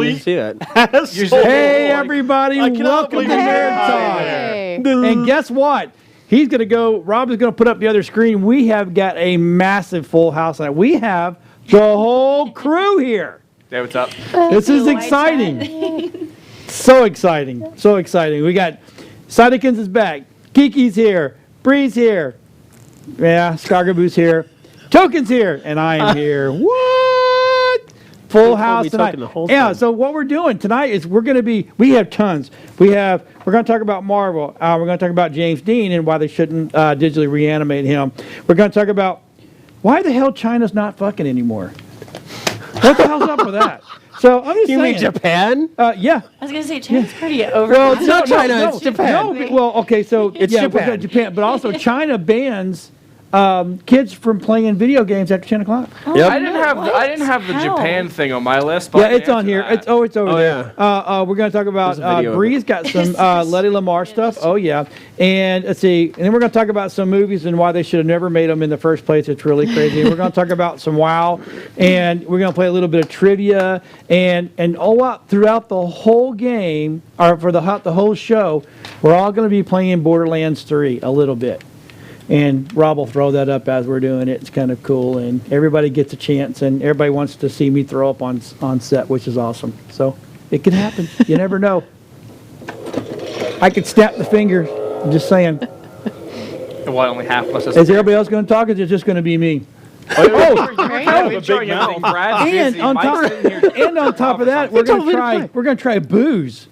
didn't see that. Hey, everybody, welcome to Nerd Talk. And guess what? He's going to go, Rob is going to put up the other screen. We have got a massive full house tonight. We have the whole crew here. Hey, what's up? This is exciting. So exciting. So exciting. We got Sidekins is back. Kiki's here. Bri's here. Yeah, Skagaboo's here. Token's here. And I am here. What? Full house tonight. Yeah, so what we're doing tonight is we have tons. We're going to talk about Marvel. We're going to talk about James Dean and why they shouldn't digitally reanimate him. We're going to talk about why the hell China's not fucking anymore. What the hell's up with that? So I'm just saying. You mean Japan? Yeah. I was going to say China's pretty over. Well, it's not China, it's Japan. No, well, okay, so it's Japan. But also China bans kids from playing video games after 10 o'clock. Yep. I didn't have the Japan thing on my list. But yeah, it's on here. It's over there. Yeah. We're going to talk about Bri's got some Hedy Lamarr stuff. Oh yeah, and let's see, and then we're going to talk about some movies and why they should have never made them in the first place. It's really crazy. And we're going to talk about some WoW, and we're going to play a little bit of trivia, and all out throughout the whole game, or for the whole show, we're all going to be playing Borderlands 3 a little bit. And Rob will throw that up as we're doing it. It's kind of cool, and everybody gets a chance, and everybody wants to see me throw up on set, which is awesome. So it can happen. You never know. I could snap the finger. I'm just saying. Well, only half of us. Is everybody else going to talk? Or is it just going to be me? And on top of that, we're going to try booze.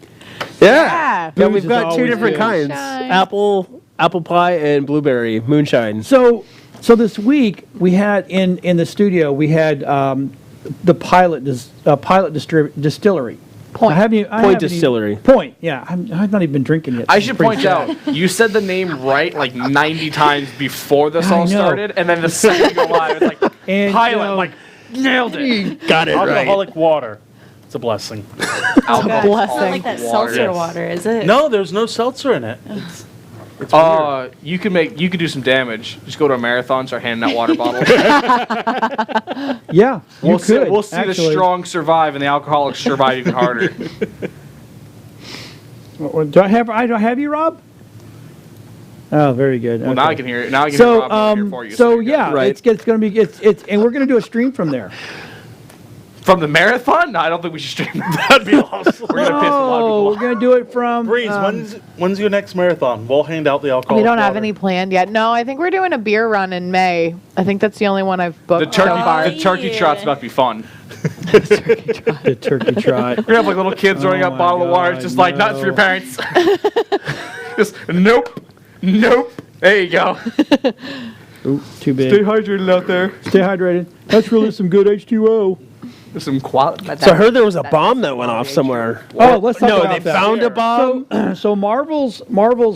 Yeah. Booze We've got two different kinds: apple pie and blueberry moonshine. So this week we had in the studio we had the pilot distillery. Point Distillery. Point. Yeah, I've not even been drinking yet. I should point out, you said the name right like 90 times before this all started, and then the second you go live, it's like pilot, nailed it. You got it right. Alcoholic water. It's a blessing. It's not like that seltzer water, is it? No, there's no seltzer in it. It's weird. You could do some damage. Just go to a marathon, start handing out water bottles. Yeah, we'll see the strong survive and the alcoholics survive even harder. Do I have you, Rob? Oh, very good. Well, okay. now I can hear it. Now I can hear Rob here for you. So yeah, right. It's going to be and we're going to do a stream from there. From the marathon? No, I don't think we should stream that. That'd be awesome. We're gonna piss a lot of people off. We're gonna do it from. Breeze, when's your next marathon? We'll hand out the alcohol. We don't have any planned yet. No, I think we're doing a beer run in May. I think that's the only one I've booked so far. The turkey trot's about to be fun. The turkey trot. We're gonna have like little kids throwing up bottle of water. It's just like not for your parents. Just nope. There you go. Ooh, too big. Stay hydrated out there. Stay hydrated. That's really some good H2O. Some quality. So I heard there was a bomb that went off somewhere. Oh, let's talk about that. They found a bomb. So Marvel's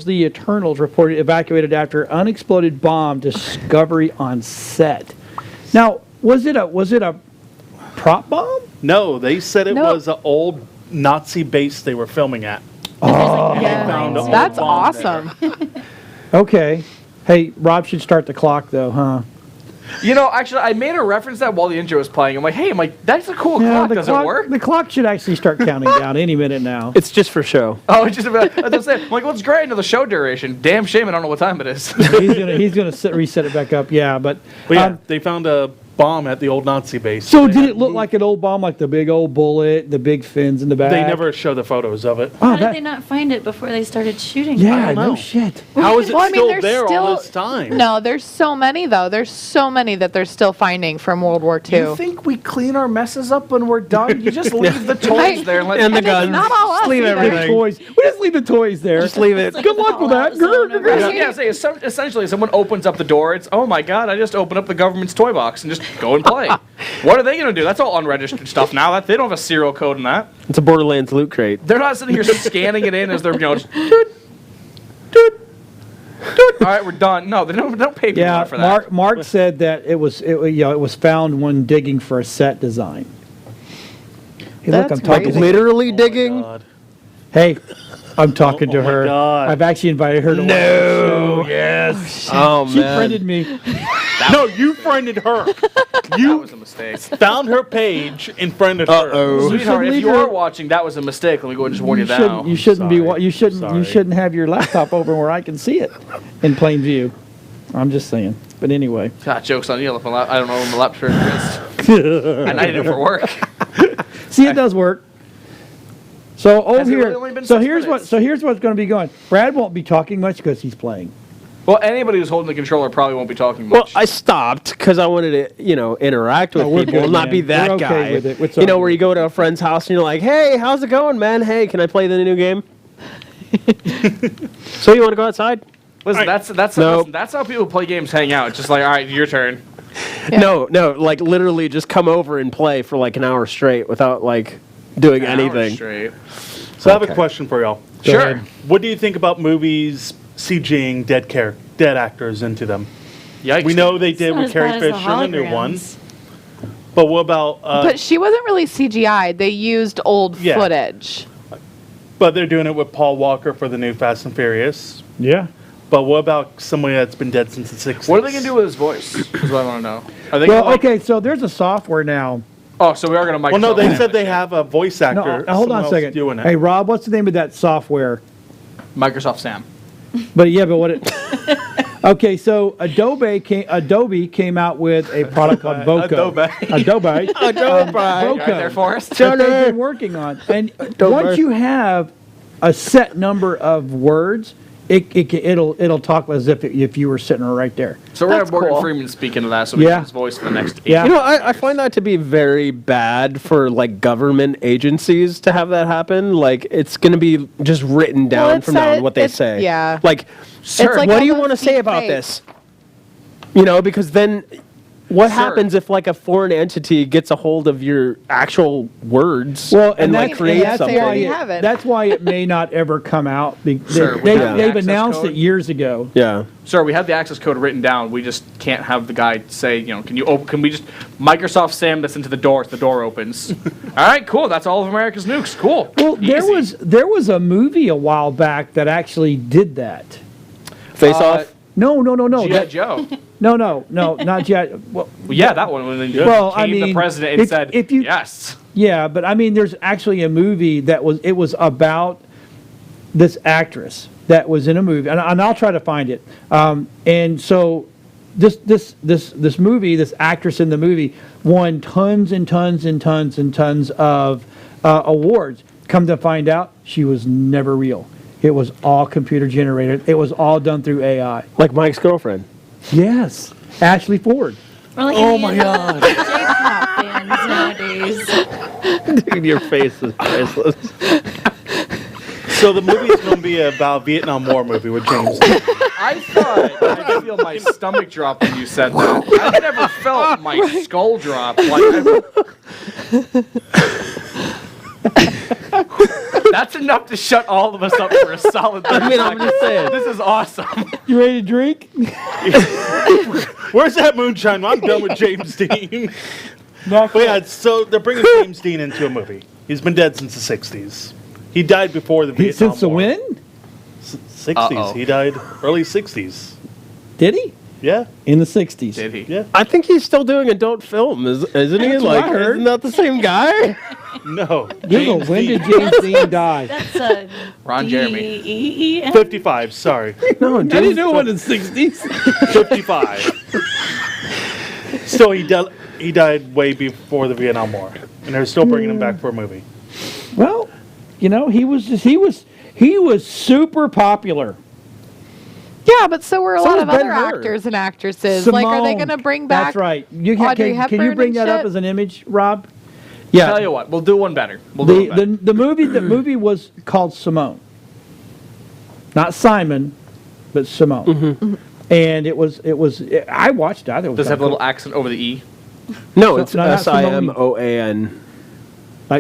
The Eternals reported evacuated after unexploded bomb discovery on set. Now, was it a prop bomb? No, they said it was an old Nazi base they were filming at. Oh, that's awesome. Okay. Hey, Rob should start the clock though, huh? You know, actually, I made a reference to that while the intro was playing. I'm like, that's a cool clock. Does it work? The clock should actually start counting down any minute now. It's just for show. Oh, it's just about. I was saying, I'm like, well, it's great. I know the show duration. Damn shame I don't know what time it is. he's gonna reset it back up. Yeah, but they found a bomb at the old Nazi base. So did it look like an old bomb, like the big old bullet, the big fins in the back? They never show the photos of it. How did they not find it before they started shooting? Yeah, no shit. How is it still there all this time? No, there's so many though. There's so many that they're still finding from World War II. You think we clean our messes up when we're done? You just leave the toys there and the guns. Not all us. Leave everything. Toys. We just leave the toys there. Just leave it. Good luck with that. Essentially, someone opens up the door. It's, oh my god, I just opened up the government's toy box and just go and play. What are they going to do? That's all unregistered stuff now. They don't have a serial code in that. It's a Borderlands loot crate. They're not sitting here scanning it in as they're, just, doot, doot, doot. All right, we're done. No, they don't pay people for that. Mark said that it was found when digging for a set design. Hey, look, I'm talking. Literally digging? Hey, I'm talking to her. God. I've actually invited her to watch the show. Yes. Oh, man. She friended me. No, you friended her. That You was a mistake. found her page and friended her. Uh-oh. Sweetheart, if leave you her- are watching, that was a mistake. Let me go ahead and just warn you now. You shouldn't be. Sorry. You shouldn't. Sorry. You shouldn't have your laptop open where I can see it in plain view. I'm just saying. But anyway. God, joke's on you. If I don't know when my laptop is. And I did it for work. See, it does work. So over Has it here. really only been so 6 here's what. minutes? So here's what's going to be going. Brad won't be talking much because he's playing. Well, anybody who's holding the controller probably won't be talking Well, much. I stopped because I wanted to, interact with we're people, good, not man. be that We're okay guy. with it. It's You know, all where good. you go to a friend's house and you're like, "Hey, how's it going, man? Hey, can I play the new game?" So you want to go outside? Listen, Alright. that's how people play games hang out. It's just like, all right, your turn. Yeah. No, like literally just come over and play for like an hour straight without like doing An hour anything. straight. So I have a question for y'all. Go Sure. ahead. What do you think about movies CGing dead actors into them? Yikes. We know they did Not with as Carrie bad as the Fisher in the new one. holograms. But what about? But she wasn't really CGI. They used old Yeah. footage. But they're doing it with Paul Walker for the new Fast and Furious. Yeah. But what about somebody that's been dead since the 60s? What are they going to do with his voice? Is what I want to know. Are they Well, gonna, like, okay. So there's a software now. Oh, so we are going to Microsoft. Well, no, they Dynamics said they it. have a voice actor. No, hold someone on a else second. Doing it. Hey, Rob, what's the name of that software? Microsoft Sam. But what it? Okay, so Adobe came out with a product called Voco. Adobe. You right there for us? That they've been working on. And once you have a set number of words, it'll talk as if you were sitting right there. So we're going to have That's Morgan cool. Freeman speaking to that so we Yeah. can his voice for the next 8 Yeah. I find that to be very bad for like government agencies to have that happen. Like it's going to be just written down it's from now that- on what they it's- say. yeah. Like, sir, like what do you almost want to say about deepfake. this? Because then what happens if like a foreign entity gets a hold of your actual words and like creates that's something? they already have it. That's why it may not ever come out. Sure, we have the They've access announced code. it years ago. Yeah. Sir, we have the access code written down. We just can't have the guy say, can we just Microsoft Sam this into the door so the door opens? All right, cool. That's all of America's nukes. Cool. Well, Easy. there was a movie a while back that actually did that. Face off. No. G.I. That- Joe. No, not yet. Well, Well, yeah, that one. When they Well, came I mean, the president and if- said, if you- yes. yeah, but I mean, there's actually a movie that was about this actress that was in a movie, and I'll try to find it. And so this movie, this actress in the movie, won tons and tons and tons and tons of awards. Come to find out, she was never real. It was all computer generated. It was all done through AI. Like Mike's girlfriend. Yes, Ashley Ford. Or like Oh my God. J-pop bands nowadays. Dude, your face is priceless. So the movie is going to be about Vietnam War movie with James. I thought I'd feel my stomach drop when you said that. I've never felt my skull drop. That's enough to shut all of us up for a solid 30 I mean, I'm just saying. This is awesome. You ready to drink? Where's that moonshine? I'm done with James Dean. But yeah, so they're bringing James Dean into a movie. He's been dead since the 60s. He died before the Vietnam Since the War. win? 60s. Uh-oh. He died early 60s. Did he? Yeah, In the 60s. Did he? yeah. I think he's still doing adult film, isn't he? That's what I heard. Isn't that the same guy? No. Google, when did James Dean die? That's a Ron Jeremy. D-E-E-N. 55, sorry. No, I didn't know in the 60s. 55. Still, he died way before the Vietnam War. And they're still bringing him back for a movie. Well, he was super popular. Yeah, but so were a So lot was of other Ben-Hur. actors and actresses. Like, are they Simone. going to bring back? That's right. Audrey Can you Hepburn bring and that up shit? as an image, Rob? Tell you what, we'll do one better. We'll do one better. The movie was called Simone. Not Simon, but Simone. Mm-hmm. And I watched it. I thought it was Does it have a kinda little accent over the E? No, So- it's no, not Simone. SIMOAN cool.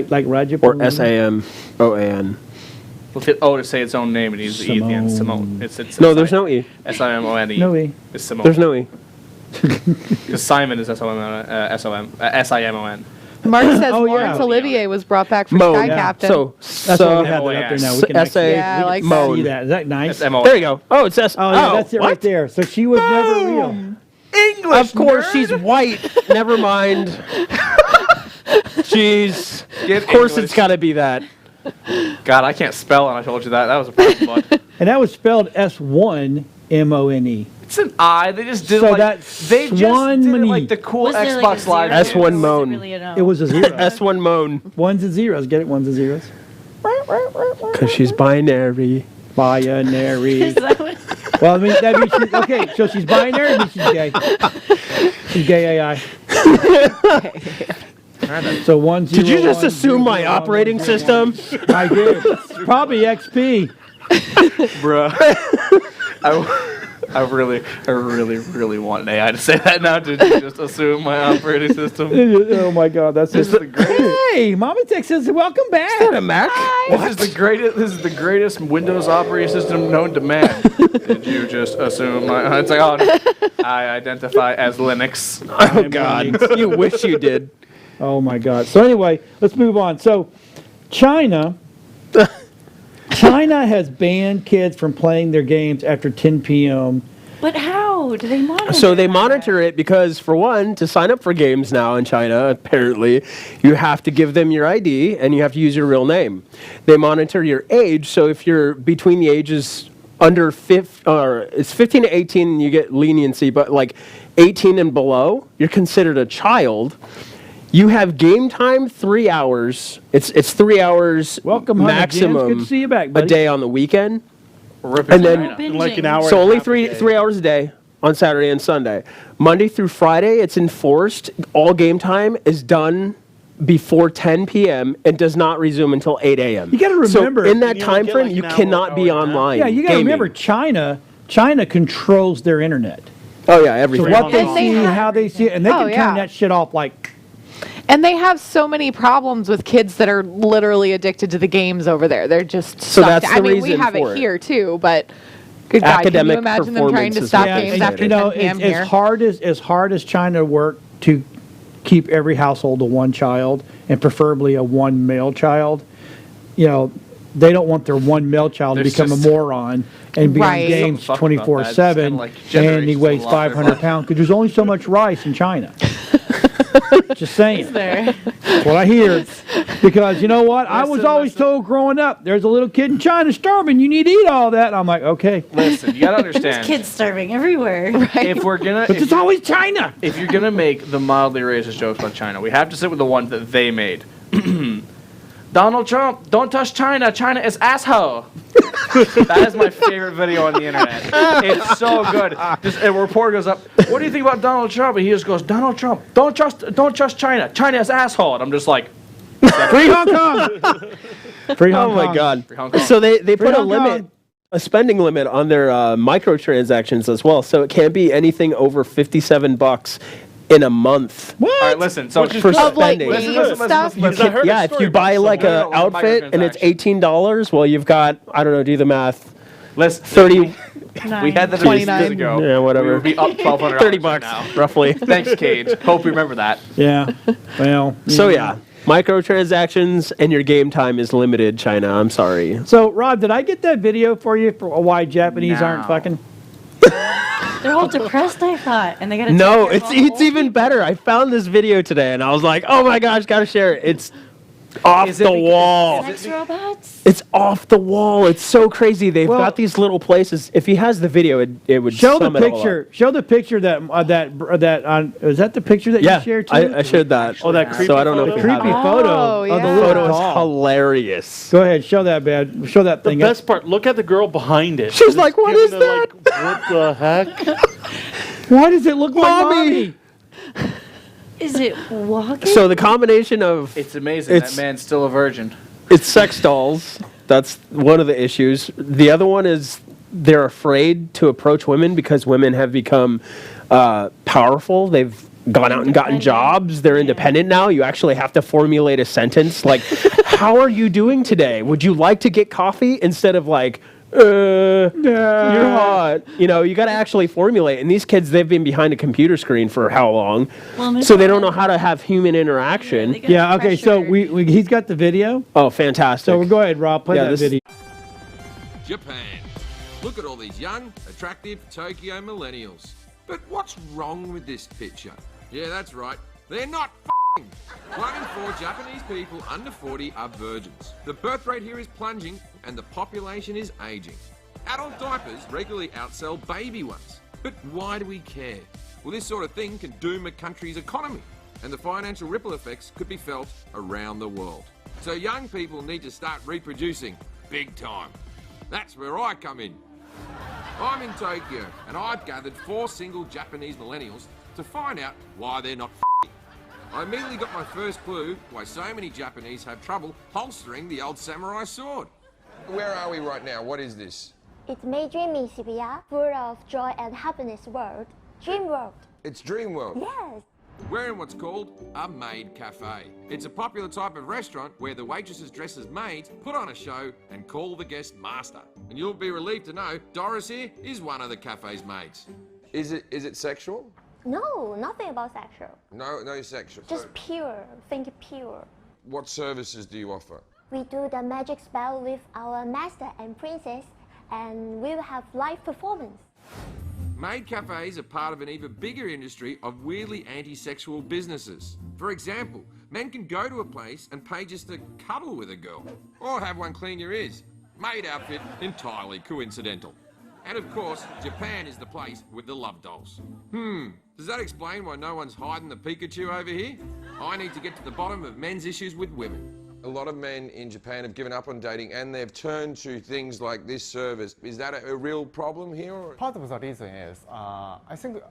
like Roger or SAMOAN. We'll hit O to say its own name and use the E at the end. Simone. It's No, there's no E. S-I-M-O-N-E. No E. It's Simone. There's no E. Because Simon is S-I-M-O-N. Mark says Oh, yeah. Laurence Olivier was brought back for Mo. Sky Yeah. Captain. So, That's why we have that M-O-N. up there now. We can actually S-A- Yeah, I like that. Moan. see that. Is that nice? It's M-O-N. There you go. Oh, it's S. Oh, yeah, that's it what? right there. So she was never real. English. Of course, nerd. she's white. Never mind. Jeez. Get Of course, English. it's got to be that. God, I can't spell, and I told you that. That was a problem, bud. And that was spelled S1MONE. It's an I. They just did So like that's they just Swan did it Mini. like the cool Was there Xbox like a zero? Live. S1 Or was it moan. really an O? It was a zero. S1 moan. Ones and zeros. Get it? Ones and zeros. Because she's binary. Binary. Is that what- Well, I mean, that means she's, okay, so she's binary, but she's gay. She's gay AI. So 1 0. Did you just 1, assume 0, my 1, operating 1, 0, system? 1. I did. Probably XP. Bruh. I really want an AI to say that now. Did you just assume my operating system? Oh my God, that's This is the greatest. Hey, Mama Tech says welcome back. A Mac? This is the greatest. This is the greatest Windows operating system known to man. Did you just assume my? It's like, oh, I identify as Linux. Oh, God. You wish you did. Oh my God. So anyway, let's move on. So, China has banned kids from playing their games after 10 p.m. But how do they monitor? So they that? monitor it because, for one, to sign up for games now in China, apparently, you have to give them your ID and you have to use your real name. They monitor your age, so if you're between the ages under it's 15 to 18, you get leniency, but like 18 and below, you're considered a child. You have game time 3 hours. It's 3 hours Welcome, honey. James. maximum Good to see you back, a buddy. day on the weekend. Ripping And then- China. Binging. Like an hour. So and a only half a three day. 3 hours a day on Saturday and Sunday. Monday through Friday, it's enforced. All game time is done before 10 p.m. and does not resume until 8 a.m. You gotta remember- So in that You time get frame, like you an hour, cannot be hour and a half. online. Yeah, you got to gaming. remember China controls their internet. Oh yeah, So everything. what they And they see, have- how they see it, and they Oh, can yeah. turn that shit off like. And they have so many problems with kids that are literally addicted to the games over there. They're just So sucked. that's I the mean, we reason have for it it. here too, but good God, can Academic you imagine them trying performance to is stop what games they after say. 10 p.m. here? as hard as China worked to keep every household to one child and preferably a one male child, they don't want their one male child to There's become just- a moron and be Right. on games Something fucked about that. It's 24/7 kinda like and he generations weighs of lost their 500 life. pounds because there's only so much rice in China. Just saying. There. That's what I hear. Because you know what? I was Listen, always listen. told growing up, there's a little kid in China starving. You need to eat all that. And I'm like, okay. Listen, you gotta There's understand. kids starving everywhere. If we're gonna, But it's always China. if you're gonna make the mildly racist jokes about China, we have to sit with the ones that they made. Donald Trump, don't touch China. China is asshole. That is my favorite video on the internet. It's so good. Just a reporter goes up. What do you think about Donald Trump? And he just goes, Donald Trump, don't trust China. China is asshole. And I'm just like, Free Hong Kong. Free Hong Oh Kong. my God. Hong Kong. So they put a Hong limit, Kong. a spending limit on their microtransactions as well. So it can't be anything over $57 in a month. What? all right, listen. So Which is For good. Of like spending. game Listen, stuff? listen, listen. I heard a Yeah, if story you buy about like someone- a outfit and it's $18, well, you've got, I don't know, do the math, Listen, 30, we had that 29. years ago. Yeah, whatever. We would be up $1,200. 30 bucks, now. roughly. Thanks, Cage. Hope you remember that. Yeah. Well. So yeah, microtransactions and your game time is limited, China. I'm sorry. So, Rob, did I get that video for you for why Japanese No. aren't fucking? They're all depressed, I thought, and they got to. No, it's even better. I found this video today and I was like, oh my gosh, gotta share it. It's off Is it the because- wall. Sex robots. It's off the wall. It's so crazy. They've Well- got these little places. If he has the video, it would Show the sum it all up. picture. Show the picture that is that the picture that Yeah, you shared too? I shared that. Oh, that creepy So I don't know if photo? you have creepy it. photo Oh, of the yeah. little Photo is doll. hilarious. Go ahead, show that, bad. Show that The thing. best part, look at the girl behind it. She's It's like, "What giving is it, that?" Like, what the heck? Why does it look like Mommy! mommy? Is it walking? So the combination of It's amazing It's- that man's still a virgin. it's sex dolls. That's one of the issues. The other one is they're afraid to approach women because women have become powerful. They've gone out and gotten Independent. job's. They're independent now. You actually have to formulate a sentence like, "How are you doing today? Would you like to get coffee?" Instead of like, you're hot. You got to actually formulate. And these kids, they've been behind a computer screen for how long? Well, there's So they don't one- know how to have human interaction. they got Yeah. Okay. So pressure. he's got the video. Oh, fantastic. So go ahead, Rob. Play Yeah, that this- video. Japan. Look at all these young, attractive Tokyo millennials. But what's wrong with this picture? Yeah, that's right. They're not f***ing. 1 in 4 Japanese people under 40 are virgins. The birth rate here is plunging and the population is aging. Adult diapers regularly outsell baby ones. But why do we care? Well, this sort of thing can doom a country's economy, and the financial ripple effects could be felt around the world. So young people need to start reproducing big time. That's where I come in. I'm in Tokyo, and I've gathered 4 single Japanese millennials to find out why they're not f***ing. I immediately got my first clue why so many Japanese have trouble holstering the old samurai sword. Where are we right now? What is this? It's my dreaming Shibuya, full of joy and happiness world. Dream world. It's Dream World. Yes. We're in what's called a maid cafe. It's a popular type of restaurant where the waitresses dress as maids, put on a show and call the guest master. And you'll be relieved to know Doris here is one of the cafe's maids. Is it sexual? No, nothing about sexual. No sexual. Just pure. Think pure. What services do you offer? We do the magic spell with our master and princess, and we will have live performance. Maid cafes are part of an even bigger industry of weirdly anti-sexual businesses. For example, men can go to a place and pay just to cuddle with a girl, or have one clean your ears. Maid outfit entirely coincidental. And of course, Japan is the place with the love dolls. Does that explain why no one's hiding the Pikachu over here? I need to get to the bottom of men's issues with women. A lot of men in Japan have given up on dating and they've turned to things like this service. Is that a real problem here? Or? Part of the reason is, I think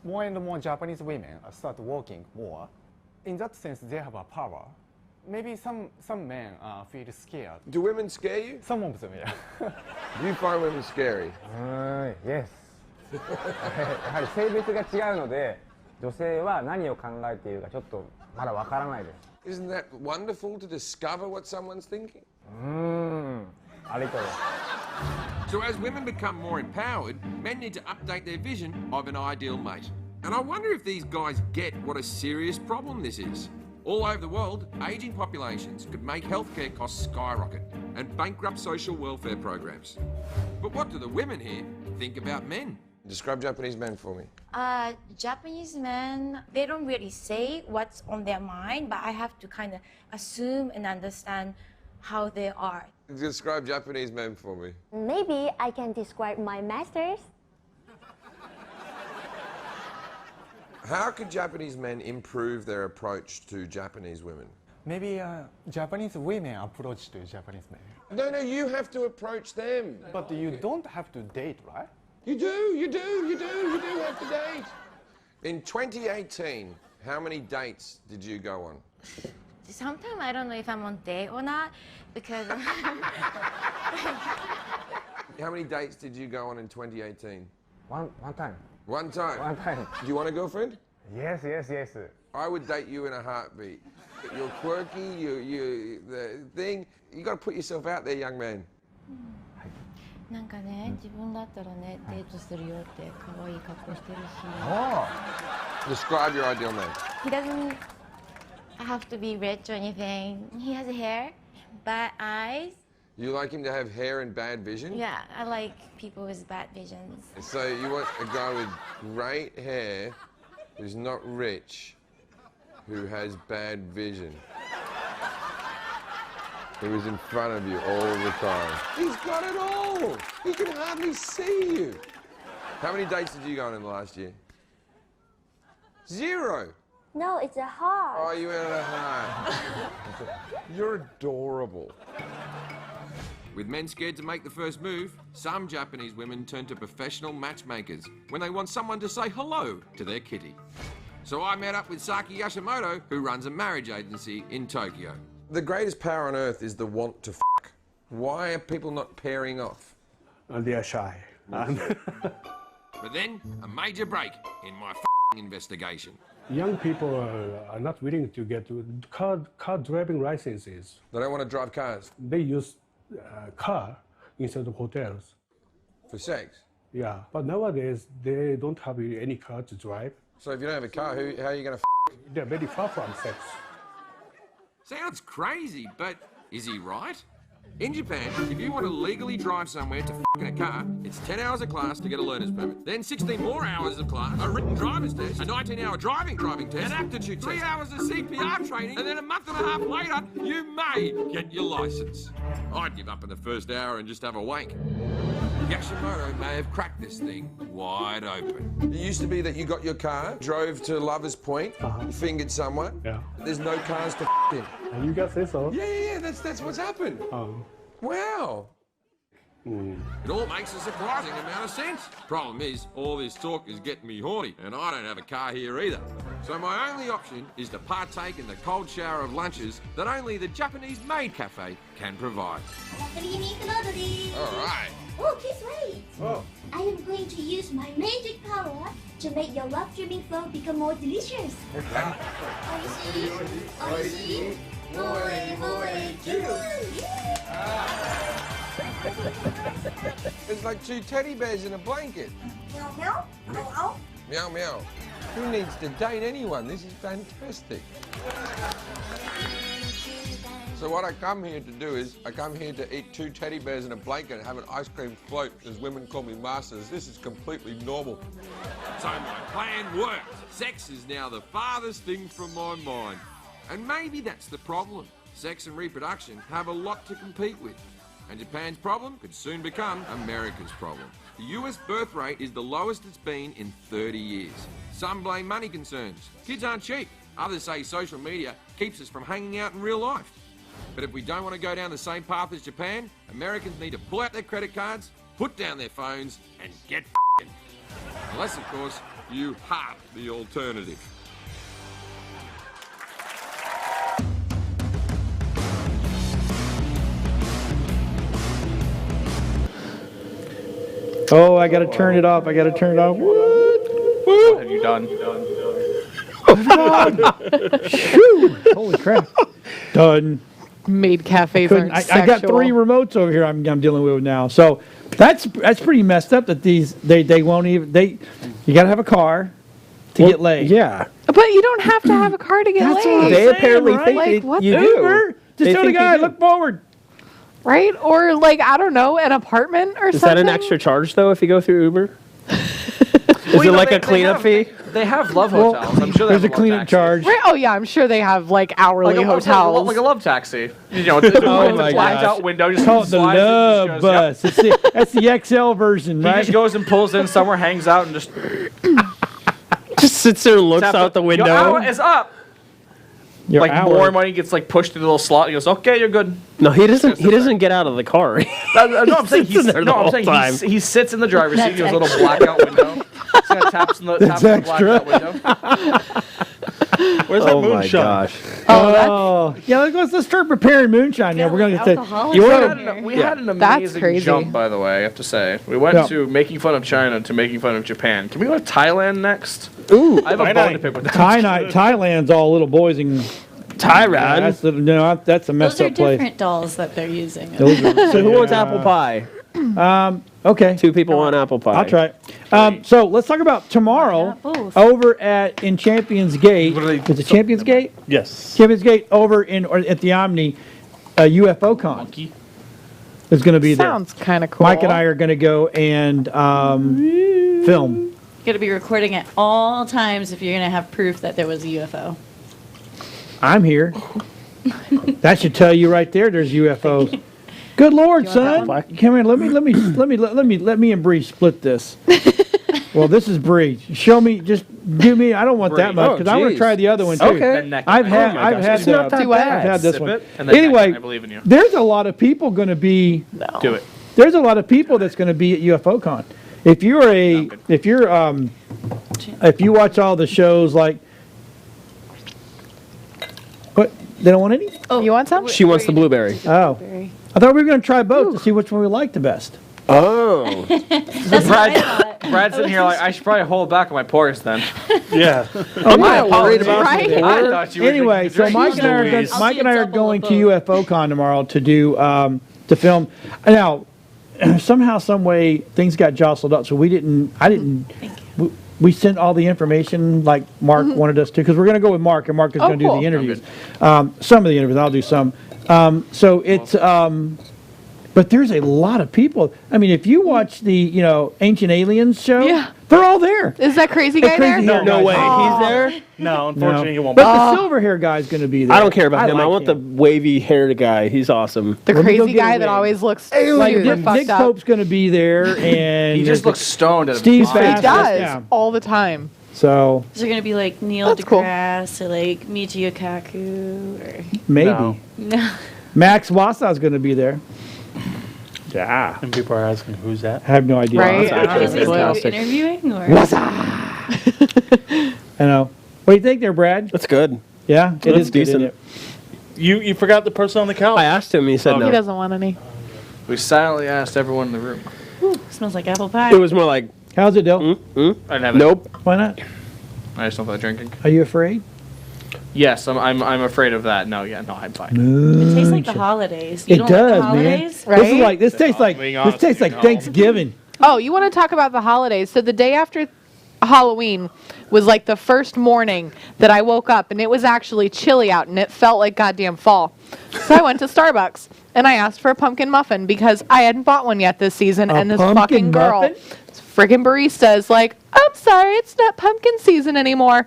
more and more Japanese women start working more. In that sense, they have a power. Maybe some men feel scared. Do women scare you? Some of them, yeah. Do you find women scary? Yes. やはり性別が違うので、女性は何を考えているかちょっとまだわからないです。Isn't that wonderful to discover what someone's thinking? ありがとう。So as women become more empowered, men need to update their vision of an ideal mate. And I wonder if these guys get what a serious problem this is. All over the world, ageing populations could make healthcare costs skyrocket and bankrupt social welfare programs. But what do the women here think about men? Describe Japanese men for me. Japanese men, they don't really say what's on their mind, but I have to kind of assume and understand how they are. Describe Japanese men for me. Maybe I can describe my masters. How could Japanese men improve their approach to Japanese women? Maybe Japanese women approach to Japanese men. No, you have to approach them. But you don't have to date, right? You do have to date. In 2018, how many dates did you go on? Sometimes I don't know if I'm on date or not, because... How many dates did you go on in 2018? One time. One time? One time. Do you want a girlfriend? Yes. I would date you in a heartbeat. You're quirky, the thing, you got to put yourself out there, young man. なんかね、自分だったらね、デートするよって可愛い格好してるし。Describe your ideal man. He doesn't have to be rich or anything. He has hair, bad eyes. You like him to have hair and bad vision? Yeah, I like people with bad visions. So you want a guy with great hair, who's not rich, who has bad vision. Who is in front of you all the time. He's got it all! He can hardly see you. How many dates did you go on in the last year? 0. No, it's a heart. Oh, you went on a heart. You're adorable. With men scared to make the first move, some Japanese women turn to professional matchmakers when they want someone to say hello to their kitty. So I met up with Saki Yashimoto, who runs a marriage agency in Tokyo. The greatest power on earth is the want to f***. Why are people not pairing off? They are shy. But then, a major break in my investigation. Young people are not willing to get car driving licenses. They don't want to drive cars? They use car instead of hotels. For sex? Yeah, but nowadays they don't have any car to drive. So if you don't have a car, how are you going to f***? They're very far from sex. Sounds crazy, but is he right? In Japan, if you want to legally drive somewhere to in a car, it's 10 hours of class to get a learner's permit. Then 16 more hours of class, a written driver's test, a 19-hour driving test, an aptitude test, 3 hours of CPR training, and then a month and a half later, you may get your license. I'd give up in the first hour and just have a wank. Yashimoto may have cracked this thing wide open. It used to be that you got your car, drove to Lover's Point, fingered someone. Yeah. There's no cars to in. And you guys say so? Yeah, that's what's happened. Wow. It all makes a surprising amount of sense. Problem is, all this talk is getting me horny, and I don't have a car here either. So my only option is to partake in the cold shower of lunches that only the Japanese maid cafe can provide. All right. Oh, please wait. Oh. I am going to use my magic power to make your love dreaming flow become more delicious. Oishii, oishii, moe, moe, It's like two teddy bears in a blanket. Meow, meow, meow, Meow, meow. Who needs to date anyone? This is fantastic. So what I come here to do is, I come here to eat two teddy bears in a blanket and have an ice cream float, as women call me masters. This is completely normal. So my plan worked. Sex is now the farthest thing from my mind. And maybe that's the problem. Sex and reproduction have a lot to compete with. And Japan's problem could soon become America's problem. The US birth rate is the lowest it's been in 30 years. Some blame money concerns. Kids aren't cheap. Others say social media keeps us from hanging out in real life. But if we don't want to go down the same path as Japan, Americans need to pull out their credit cards, put down their phones, and get f***ing. Unless, of course, you have the alternative. Oh, I gotta turn it off. What have you done? Shoo! Holy crap. Done. Maid cafes aren't I got 3 remotes over here I'm dealing with now. So that's pretty messed up that they won't even you gotta have a car to get laid. Yeah. But you don't have to have a car to get laid. They apparently right? think Like, what you the- do. Uber, just tell the guy, look forward. Right? Or like, I don't know, an apartment or Is something. that an extra charge though if you go through Uber? Is it like a cleanup fee? They have love hotels. I'm sure There's a love cleanup taxis. charge. Right? Oh yeah, I'm sure they have like hourly Like hotels. like a love taxi. You know, it's Oh a my blacked gosh. out window. Just Call it the slides love and just goes, yep. bus. That's the XL version, He right? just goes and pulls in somewhere, hangs out, and just Just sits there and looks taps out the Your window. hour is up. Your Like hour. more money gets like pushed through the little slot. He goes, "Okay, you're good." No, he doesn't. He doesn't get out of the car. No, I'm saying sits there the whole time. he sits in the driver's seat. That's He has a little blackout window. Just kinda taps in the blackout window. Where's that Oh my moonshine? gosh. Oh, yeah. Let's start preparing moonshine. Yeah, we're gonna take. We had an That's amazing crazy. jump, by the way. I have to say, we went Yeah. to making fun of China to making fun of Japan. Can we go to Thailand next? Ooh, I have a bone to pick with that. Thailand's all little boys and Thailand. That's a messed Those are up place. different dolls that they're using. So who wants apple pie? Okay. 2 people want apple pie. I'll try it. So let's talk about tomorrow not both? over in Champions Gate. Is it Champions Gate? Yes. Champions Gate over at the Omni, UFO Con. Monkey. Is going to be there. Sounds kind of cool. Mike and I are going to go and film. You're going to be recording at all times if you're going to have proof that there was a UFO. I'm here. That should tell you right there. There's UFOs. Good Lord, son! Come here. Let me and Bree split this. Well, this is Bree. Show me. Just give me. I don't want that much because I want to try the other one too. Okay. I've had. Oh my gosh, it's not that I've bad. had this Sip one. it, and then Anyway, I believe in you. there's a lot of people going to be. Do it. There's a lot of people that's going to be at UFO Con. If you watch all the shows like. What? They don't want any? Oh, you want some? She wants the blueberry. Oh. I thought we were going to try both to see which one we like the best. Oh. Brad's sitting here like, I should probably hold back on my porks then. Yeah. I'm not worried about right? the I pork. thought you were Anyway, so Mike and I are going to UFO Con tomorrow to do to film. Now, somehow, some way, things got jostled up, so we sent all the information like Mark wanted us to, because we're going to go with Mark, and Mark is going to do the interviews. Some of the interviews, I'll do some. So it's But there's a lot of people. I mean, if you watch the Ancient Aliens show, they're all there. Is that crazy guy there? No way. He's there? No, unfortunately, he won't. But the silver hair guy's going to be there. I don't care about him. I like want the wavy haired guy. He's awesome. The Let me go crazy get a guy that wig. always looks like super Nick fucked up. Pope's going to be there, and He just looks stoned. At Steve a He Fast. does Yeah. all the time. So Is there gonna be like Neil That's cool. deGrasse or like Michio Kaku or maybe no? Max Wasa's going to be there. Yeah, And people are asking, who's that? I have no idea. Right? Is he fantastic. interviewing or? I know. What do you think there, Brad? That's good. Yeah, it That's is good, isn't decent. it? You forgot the person on the couch. I asked him. He said He no. doesn't want any. We silently asked everyone in the room. Ooh, smells like apple pie. It was more like, How's it, Dill? I didn't have it. nope. Why not? I just don't feel like drinking. Are you afraid? Yes, I'm afraid of that. No, I'm fine. It tastes like the holidays. You It don't does, like the man. holidays? Right? This tastes like Thanksgiving. Oh, you want to talk about the holidays? So the day after Halloween was like the first morning that I woke up, and it was actually chilly out, and it felt like goddamn fall. So I went to Starbucks and I asked for a pumpkin muffin because I hadn't bought one yet this season, and this pumpkin fucking girl, muffin? this friggin' barista, is like, "I'm sorry, it's not pumpkin season anymore."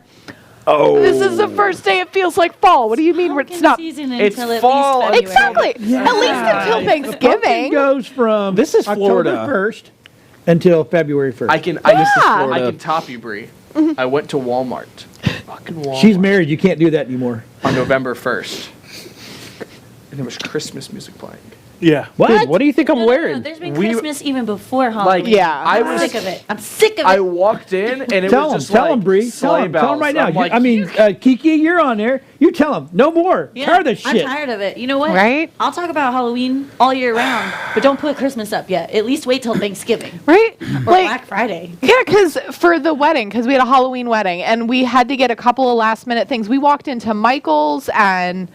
Oh. This is the first day it feels like fall. What do you mean it's not? Season It's until at fall. least February. Exactly. At least until Pumpkin Thanksgiving. goes from This is October Florida. 1st until February 1st. I can top you, Bri. I went to Walmart. Fucking Walmart. She's married. You can't do that anymore. On November 1st. And there was Christmas music playing. Yeah. Dude, what do you think I'm No, wearing? there's been Christmas even before Halloween. Yeah. I'm sick of it. I'm sick of it. I walked in and it Tell was him, just tell like him, Bree. Tell sleigh him, bells. tell him right now. I'm like, Kiki, you're on there. You tell him. No more. Yeah, Tired of this I'm shit. tired of it. You know what? Right? I'll talk about Halloween all year round, but don't put Christmas up yet. At least wait till Thanksgiving Right? or Like, Black Friday. yeah, because for the wedding, because we had a Halloween wedding, and we had to get a couple of last minute things. We walked into Michael's and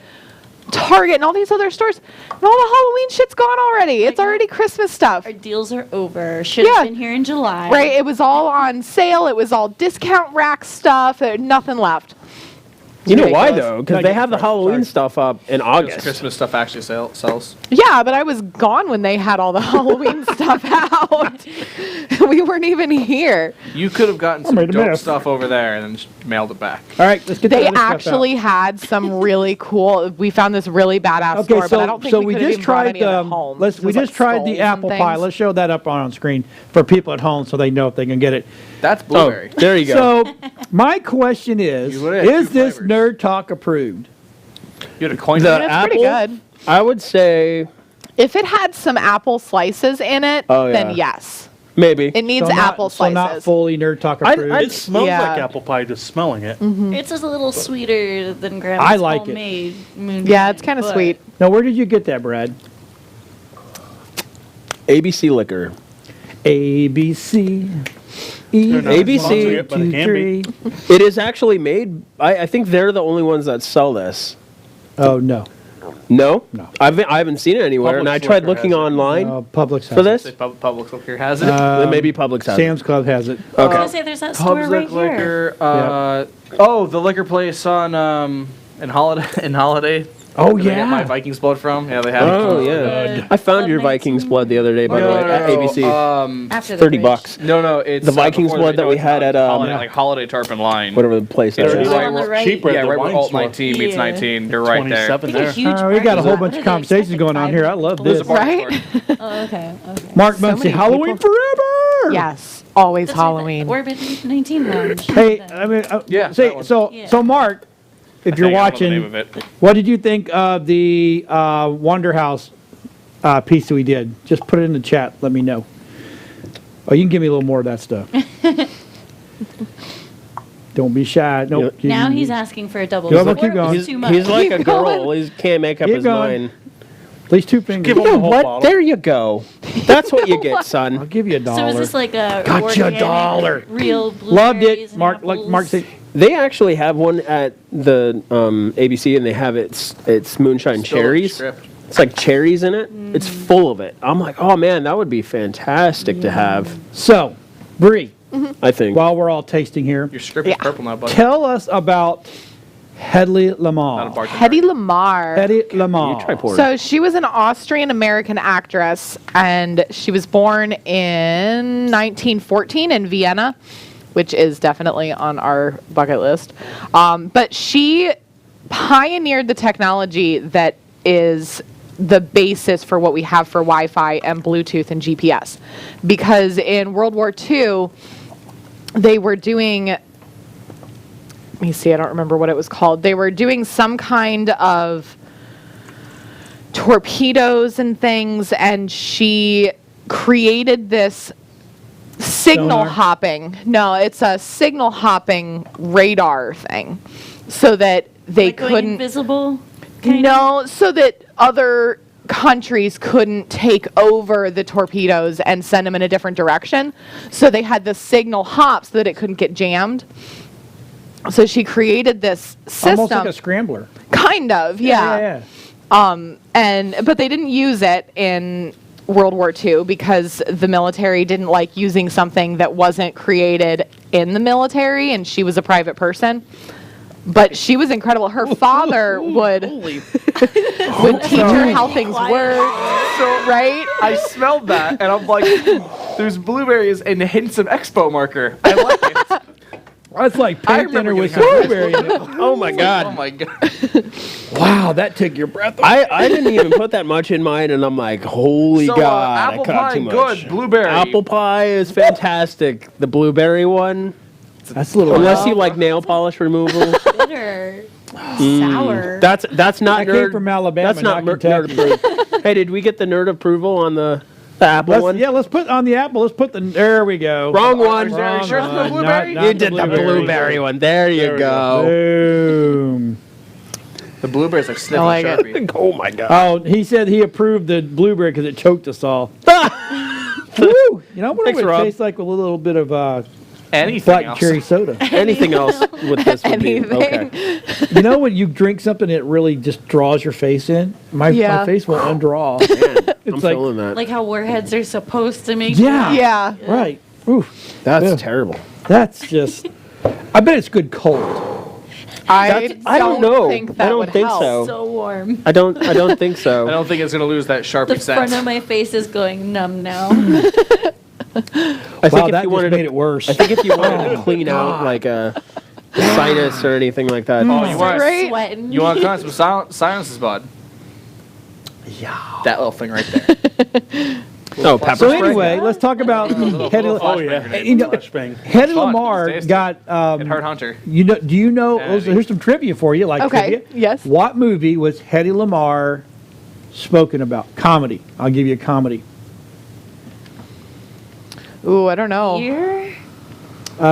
Target and all these other stores, and all the Halloween shit's gone already. It's already Christmas stuff. Our deals are over. Should have Yeah. been here in July. Right? It was all on sale. It was all discount rack stuff. Nothing left. You know why, ridiculous. though? Because they have the Halloween stuff up in August. Christmas stuff actually sells. Yeah, but I was gone when they had all the Halloween stuff out. We weren't even here. You could have gotten some made a dope mess. stuff over there and then just mailed it back. All right, let's get They the other stuff out. actually had some really cool. We found this really badass Okay, store, but I don't think we could have just even brought tried any of it home. we It was just like tried the skulls apple and pie. things. Let's show that up on screen for people at home so they know if they can get it. That's Oh, blueberry. there you go. So my question is You would've had two this flavors. Nerd Talk approved? You had a coin. The flip? That's pretty apple? good. I would say If it had some apple slices in it, Oh, then yeah. yes. maybe. It needs So not- apple So not slices. fully Nerd Talk I'd- approved. I'd- It smells Yeah. like apple pie just smelling it. It's just a little sweeter than Grandma's I like it. homemade moonshine, Yeah, it's kind of but sweet. Now, where did you get that, Brad? ABC Liquor. A B C E They're not ABC, sponsoring it, but it can be. It is actually made. I think they're the only ones that sell this. Oh no, No, No. I haven't seen it anywhere, and I Publix tried Liquor looking has it. online Publix for this. Say Publix Liquor has it. Then maybe Publix has it. Sam's Club has it. I was Okay. gonna say there's that store right Publix here. Liquor. Oh, the liquor place on in Holiday. Oh Did they get my yeah. Vikings blood from? Yeah, they have. Oh it. yeah, I found your Vikings blood the other day, by the way, at ABC. After the $30 bridge. bucks. No, it's The Vikings before blood that we it's had not at, Holiday, yeah. like Holiday Tarpon Line. Whatever the place It's is. right on the right. cheaper Yeah, at the right where wine Alt store. 19 meets Yeah. 19. They're right there. 27 They got a there. huge we got a parking whole lot. bunch What of are they conversations expecting, going on here. I love There's a this. bar Right? store. Oh, okay. Mark Muncie, many Halloween people. forever. Yes, always That's right, Halloween. Orbit 19 Lounge. Hey, I mean, Yeah, say, that one. so Yeah. so Mark, if I you're think I know the name watching, of it. what did you think of the Wonder House piece that we did? Just put it in the chat. Let me know. Oh, you can give me a little more of that stuff. Don't be shy. Nope. Now he's asking for a double. Go on, score. keep going. It was too much. He's like a Keep girl. going. He can't make up Keep his going. mind. At least 2 fingers. Give him You know the whole what? bottle. There you go. That's what you get, I'll son. give you a dollar. So is this like a Gotcha, organic, dollar. real blueberries Loved it. and Mark, like apples? Mark said, They actually have one at the ABC, and they have it's moonshine Still cherries. script. It's like cherries in it. It's full of it. I'm like, oh man, that would be fantastic to have. so, Bree, I think. while we're all tasting here, Your script is purple now, buddy. tell us about Hedy Lamarr. Hedy Lamarr. Hedy Lamarr. So she was an Austrian-American actress, and she was born in 1914 in Vienna, which is definitely on our bucket list. But she pioneered the technology that is the basis for what we have for Wi-Fi and Bluetooth and GPS. Because in World War II, they were doing, let me see, I don't remember what it was called. They were doing some kind of torpedoes and things, and she created this signal hopping. No, it's a signal hopping radar thing, so that they Like going couldn't invisible. no, so that other countries couldn't take over the torpedoes and send them in a different direction. So they had the signal hop so that it couldn't get jammed. So she created this system. Almost like a scrambler. Kind of, yeah. But they didn't use it in World War II because the military didn't like using something that wasn't created in the military, and she was a private person. But she was incredible. Her father would teach her how things work. Right? I smelled that, and I'm like, there's blueberries and hints of Expo marker. I like it. That's like pink dinner with some blueberry in it. Oh my god. Oh my god. Wow, that took your breath away. I didn't even put that much in mine, and I'm like, holy god, apple I cut pie, too much. good. Blueberry. Apple pie is fantastic. The blueberry one, that's a little. Unless you like nail polish removal. Bitter. Sour. That's not That nerd. came from Alabama, That's not not nerd Kentucky. approved. Hey, did we get the nerd approval on the apple one? Yeah, let's put on the apple. Let's put the. There we go. Wrong one. Wrong Sure it's the one. blueberry? Not You the did the blueberry one. There you go. Boom. The blueberries like sniffing like it. Sharpie. Oh my god. Oh, he said he approved the blueberry because it choked us all. Woo! You know what Thanks, it Rob. tastes like with a little bit of Anything black else. cherry soda. Anything else with this would be okay. You know when you drink something that really just draws your face in? My face will undraw. Man, I'm like- feeling that. Like how warheads are supposed to make. Yeah. Yeah. Right. Oof. That's Yeah. terrible. That's just. I bet it's good cold. I don't know. think that I don't would think help. so. So warm. I don't think so. I don't think it's gonna lose that Sharpie The scent. front of my face is going numb now. I think Wow, if that you just wanted made to, it worse. I think if you wanted to clean out like a sinus or anything like that. Oh, you want Right? Sweating. you want to clean some sinuses, bud? Yeah. That little thing right there. Oh, pepper So spray. anyway, let's talk about Hedy. Oh yeah, You know, flashbang. Hedy fun. Lamarr It's tasty. got. It hurt Hunter. You know? Do you know? Yeah, Here's some trivia for you. Like Okay, trivia. yes. What movie was Hedy Lamarr spoken about? Comedy. I'll give you a comedy. Ooh, I don't know. Year? The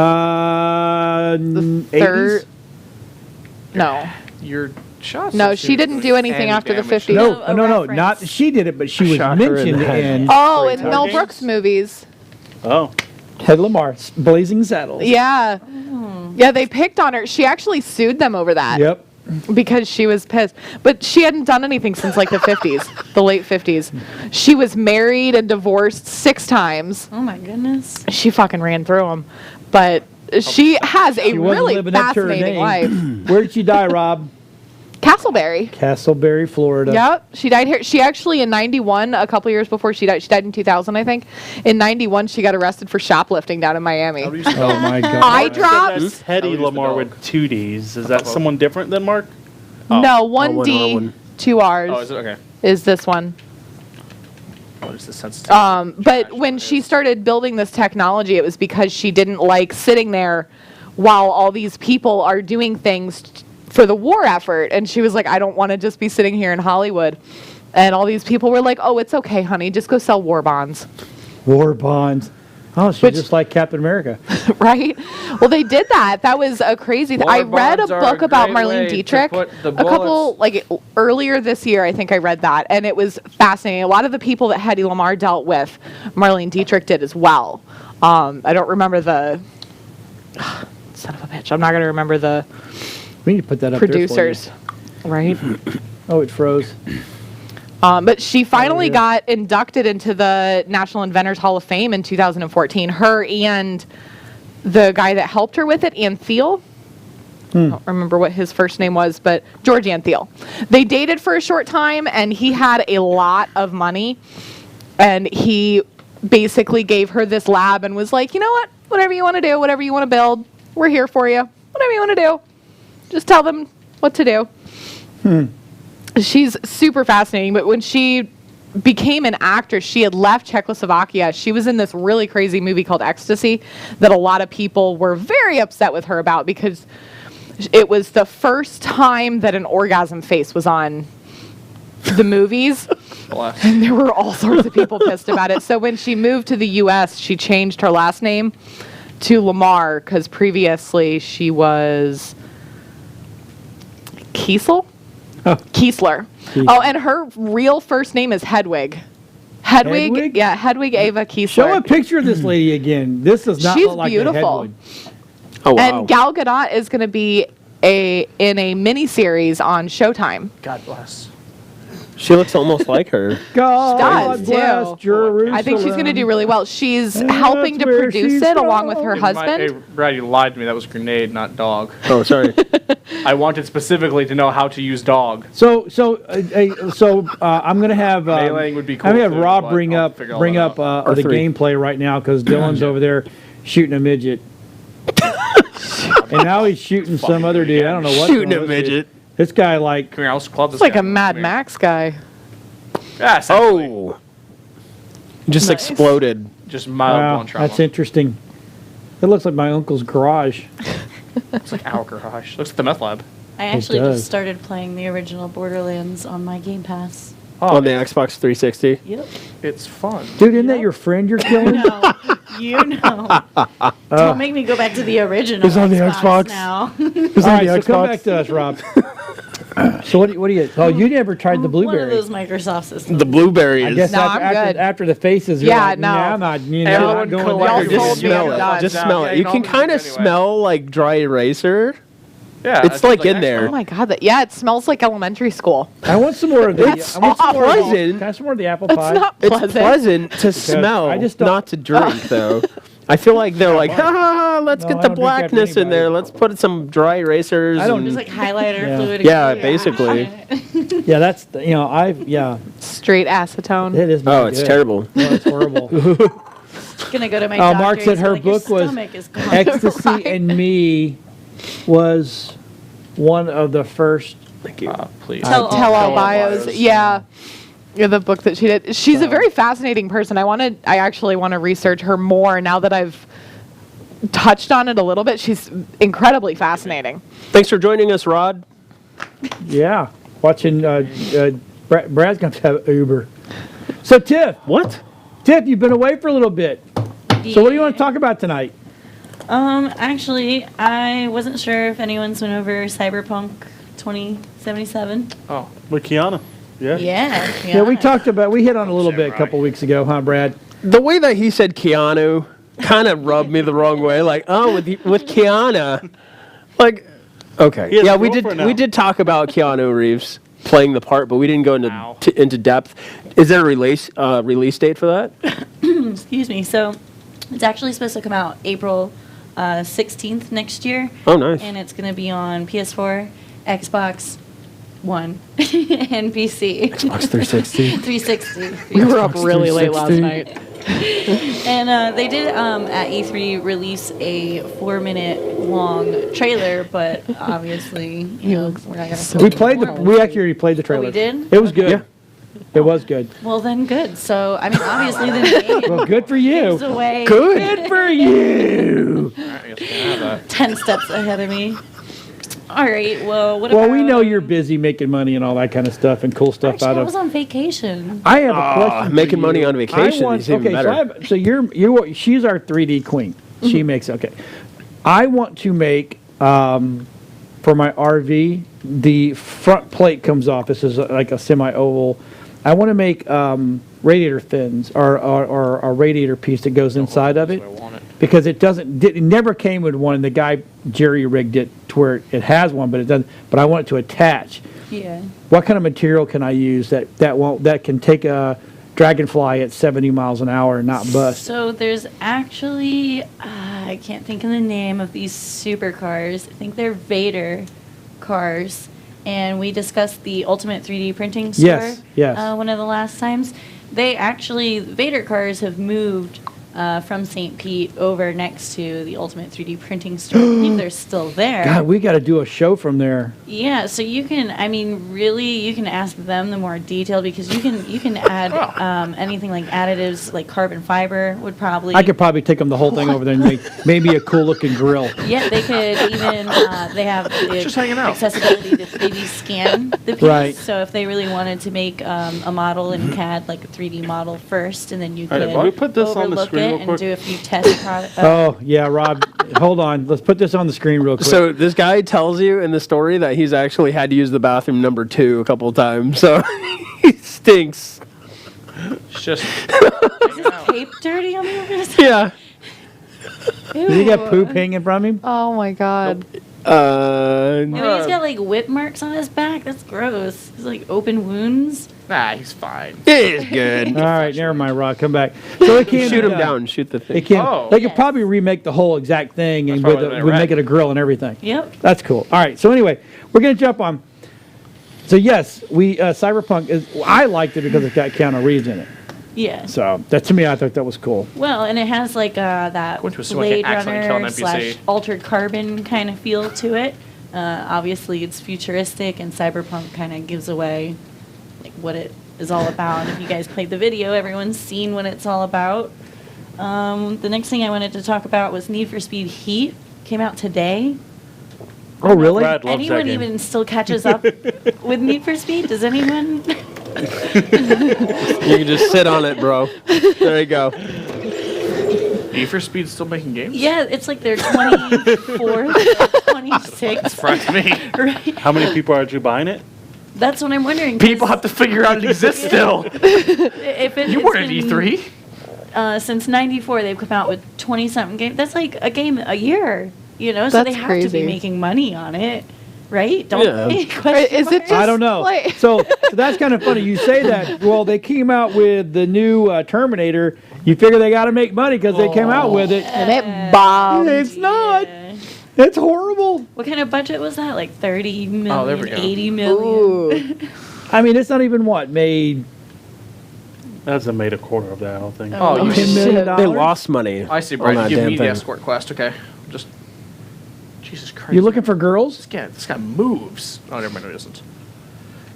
80s? third. No. Your shots. No, she didn't do anything after the 50s. No, a no, reference. not she did it, but she was Shot her in mentioned the head. in Oh, in Mel Games? Brooks movies. Oh, Hedy Lamarr, Blazing Saddles. Yeah. Yeah, they picked on her. She actually sued them over that. Yep. Because she was pissed. But she hadn't done anything since like the 50s, the late 50s. She was married and divorced 6 times. Oh my goodness. She fucking ran through them. But she has a She wasn't really living up to her fascinating name. life. Where did she die, Rob? Castleberry. Castleberry, Florida. Yep, she died here. She actually, in 91, a couple years before she died in 2000, I think. In 91, she got arrested for shoplifting down in Miami. Oh my God. Eye drops? that's Hedy Lamarr with 2 Ds. Is that someone different than Mark? No, one one D, R, one. 2 R's Oh, is it okay? is this one. What is the sensitivity? But when she started building this technology, it was because she didn't like sitting there while all these people are doing things for the war effort. And she was like, I don't want to just be sitting here in Hollywood. And all these people were like, oh, it's okay, honey. Just go sell war bonds. War bonds. Oh, she's just like Captain America. Right? Well, they did that. That was a crazy thing. War I read a bonds are book a about great way Marlene to Dietrich put the a couple, bullets- like earlier this year, I think I read that. And it was fascinating. A lot of the people that Hedy Lamarr dealt with, Marlene Dietrich did as well. I don't remember the... Son of a bitch. I'm not going to remember the We need to put that up producers. Right? there for you. Oh, it froze. But she finally got inducted into the National Inventors Hall of Fame in 2014. Her and the guy that helped her with it, Ian Thiel. I don't remember what his first name was, but Georgianne Thiel. They dated for a short time, and he had a lot of money, and he basically gave her this lab and was like, you know what? Whatever you want to do, whatever you want to build, we're here for you. Whatever you want to do, just tell them what to do. She's super fascinating, but when she became an actress, she had left Czechoslovakia. She was in this really crazy movie called Ecstasy that a lot of people were very upset with her about because it was the first time that an orgasm face was on the movies. And there were all sorts of people pissed about it. So when she moved to the U.S., she changed her last name to Lamarr because previously she was Kiesler. Oh, and her real first name is Hedwig. Hedwig? Yeah, Hedwig Ava Kiesler. Show a picture of this lady again. This does not She's look like beautiful. a Hedwig. Oh, wow. And Gal Gadot is going to be in a mini-series on Showtime. God bless. She looks almost like her. God bless too. Jerusalem. I think she's going to do really well. She's And helping to that's where produce she's it along with from. her husband. Hey, Brad, you lied to me. That was grenade, not dog. Oh, sorry. I wanted specifically to know how to use dog. So I'm gonna have Meleeing would be cool I'm gonna have too, Rob but bring I'll up figure all that out. the R3. gameplay right now because Dylan's over there shooting a midget, and now he's shooting some other dude. I don't know what. Shooting a midget. This guy like Come here, I'll club this It's like guy. a Mad Max guy. Yeah, essentially. Oh. Just exploded. Just mild wow, blunt trauma. that's interesting. It looks like my uncle's garage. It's like our garage. Looks like the meth lab. I actually does. just started playing the original Borderlands on my Game Pass. On the Xbox 360. Yep. It's fun. Dude, isn't that your friend you're killing? You know. Don't make me go back to the original. It's on the Xbox. now. All right, so come back to us, Rob. So what do you? Oh, you never tried the One of blueberry. those Microsoft systems. The blueberries. I guess No, I'm good. after the faces. You're Yeah, like, no. nah, I'm not. You know, Everyone not going collect- there. Y'all Just sold me, smell I'm it. done. Just Yeah, smell yeah, it. you You know can I'm kind of anyway. smell like dry eraser. Yeah. It's that like smells in there. Oh my God. Yeah, it smells like elementary school. I want some more of the. It's I want some more of the- pleasant. Can I have some more of the apple It's pie? not It's pleasant. pleasant to smell, I just don't- not to drink, though. I feel like they're like, ha ha ha, let's No, get I the don't drink after blackness in anybody. there. Let's put some dry erasers. I don't and- Just like highlighter Yeah. fluid. Yeah, and- basically. Yeah, that's Straight acetone. It is. Oh, not it's good. terrible. No, it's horrible. Gonna go to my doctor. Mark said he's her like, "Your book was stomach is gone." Ecstasy Right. and Me was one of the first. Thank you. Please. Tell all bios. bios. Yeah. Yeah, the book that she did. She's a very fascinating person. I actually want to research her more now that I've touched on it a little bit. She's incredibly fascinating. Thanks for joining us, Rod. Yeah, watching. Brad's going to have Uber. So Tiff, What? Tiff, you've been away for a little bit. So what do you want to talk about tonight? Actually, I wasn't sure if anyone's went over Cyberpunk 2077. Oh. With Kiana. Yeah. Yeah, we talked about. We hit on a little bit a couple weeks ago, huh, Brad? The way that he said Keanu kind of rubbed me the wrong way. Like, oh, with Keanu. Like, okay. He has Yeah, a we girlfriend now. did talk about Keanu Reeves playing the part, but we didn't go into depth. Is there a release date for that? Excuse me. So it's actually supposed to come out April 16th next year. Oh, nice. And it's going to be on PS4, Xbox One, and PC. Xbox 360. 360. We were up really late last 360. night. And they did at E3 release a 4-minute long trailer, but obviously, you know, we're not going to. We played the. We actually already played the trailer. we did? It was good. Yeah. It was good. Well, then good. So, I mean, obviously, the game Well, good for you. gives away Good for you. 10 steps ahead of me. All right. Well, what about? Well, we know you're busy making money and all that kind of stuff and cool stuff Actually, out I of. was on vacation. I have a question. for making money you. on vacation I want, is even okay, better. So you're she's our 3D queen. She makes okay. I want to make for my RV the front plate comes off. This is like a semi-oval. I want to make radiator fins or a radiator piece that goes inside of it because it never came with one. The guy jerry rigged it to where it has one, but it doesn't. But I want it to attach. Yeah. What kind of material can I use that can take a dragonfly at 70 miles an hour and not bust? So there's actually I can't think of the name of these supercars. I think they're Vader cars. And we discussed the Ultimate 3D printing store. Yes. One of the last times. Vader cars have moved from St. Pete over next to the Ultimate 3D printing store. I believe they're still there. God, we got to do a show from there. Yeah, so you can, really, you can ask them the more detailed because you can add anything like additives, like carbon fiber would probably. I could probably take them the whole thing over there and make maybe a cool looking grill. Yeah, they could even, they have the Just hanging out. accessibility to 3D scan the piece. Right. So if they really wanted to make a model in CAD, like a 3D model first, and then you All could right, let me put this on the overlook screen it real and quick. do a few test products. Oh, yeah, Rob. Hold on. Let's put this on the screen real quick. So this guy tells you in the story that he's actually had to use the bathroom number 2 a couple of times. So he stinks. It's just. Is his cape dirty on the other side? Yeah. Did he get poop hanging from him? Oh my god. I mean, he's got like whip marks on his back. That's gross. He's like open wounds. Nah, he's fine. It is good. All right, never mind, Rob. Come back. So they can't Shoot him down. Shoot the They thing. can. Oh. They could probably remake the whole exact thing and probably what they make read. it a grill and everything. Yep. That's cool. All right. So anyway, we're gonna jump on. So yes, we Cyberpunk is. I liked it because it got Keanu Reeves in it. Yeah. So that to me, I thought that was cool. Well, and it has like that Which was so I can Blade accidentally kill an Runner NPC. / Altered Carbon kind of feel to it. Obviously, it's futuristic, and Cyberpunk kind of gives away like what it is all about. And if you guys played the video, everyone's seen what it's all about. The next thing I wanted to talk about was Need for Speed Heat. Came out today. Oh really? Brad loves that Anyone game. even still catches up with Need for Speed? Does anyone? You can just sit on it, bro. There you go. Need for Speed's still making games? Yeah, it's like their 24th, 26th. Surprised me. Right. How many people are actually buying it? That's what I'm wondering. 'cause People have to figure out it exists still. if it, You it's weren't at been, E3. Since '94, they've come out with 20-something games. That's like a game a year, so That's they have to crazy. be making money on it, right? Don't Yeah. they? Question Is it mark? just I don't know. like- So that's kind of funny. You say that. Well, they came out with the new Terminator. You figure they got to make money because they came out with it. and it bombed. It's not. Yeah. It's horrible. What kind of budget was that? Like 30 million, Oh, there we go. 80 million? Ooh. I mean, it's not even made That hasn't made a quarter of that, I don't think. Oh, you $10 million. They lost money. I see, on Brian. that Give damn me the thing. escort quest, okay? Just. Jesus Christ. You looking for girls? This guy moves. Oh, never mind, no, he doesn't.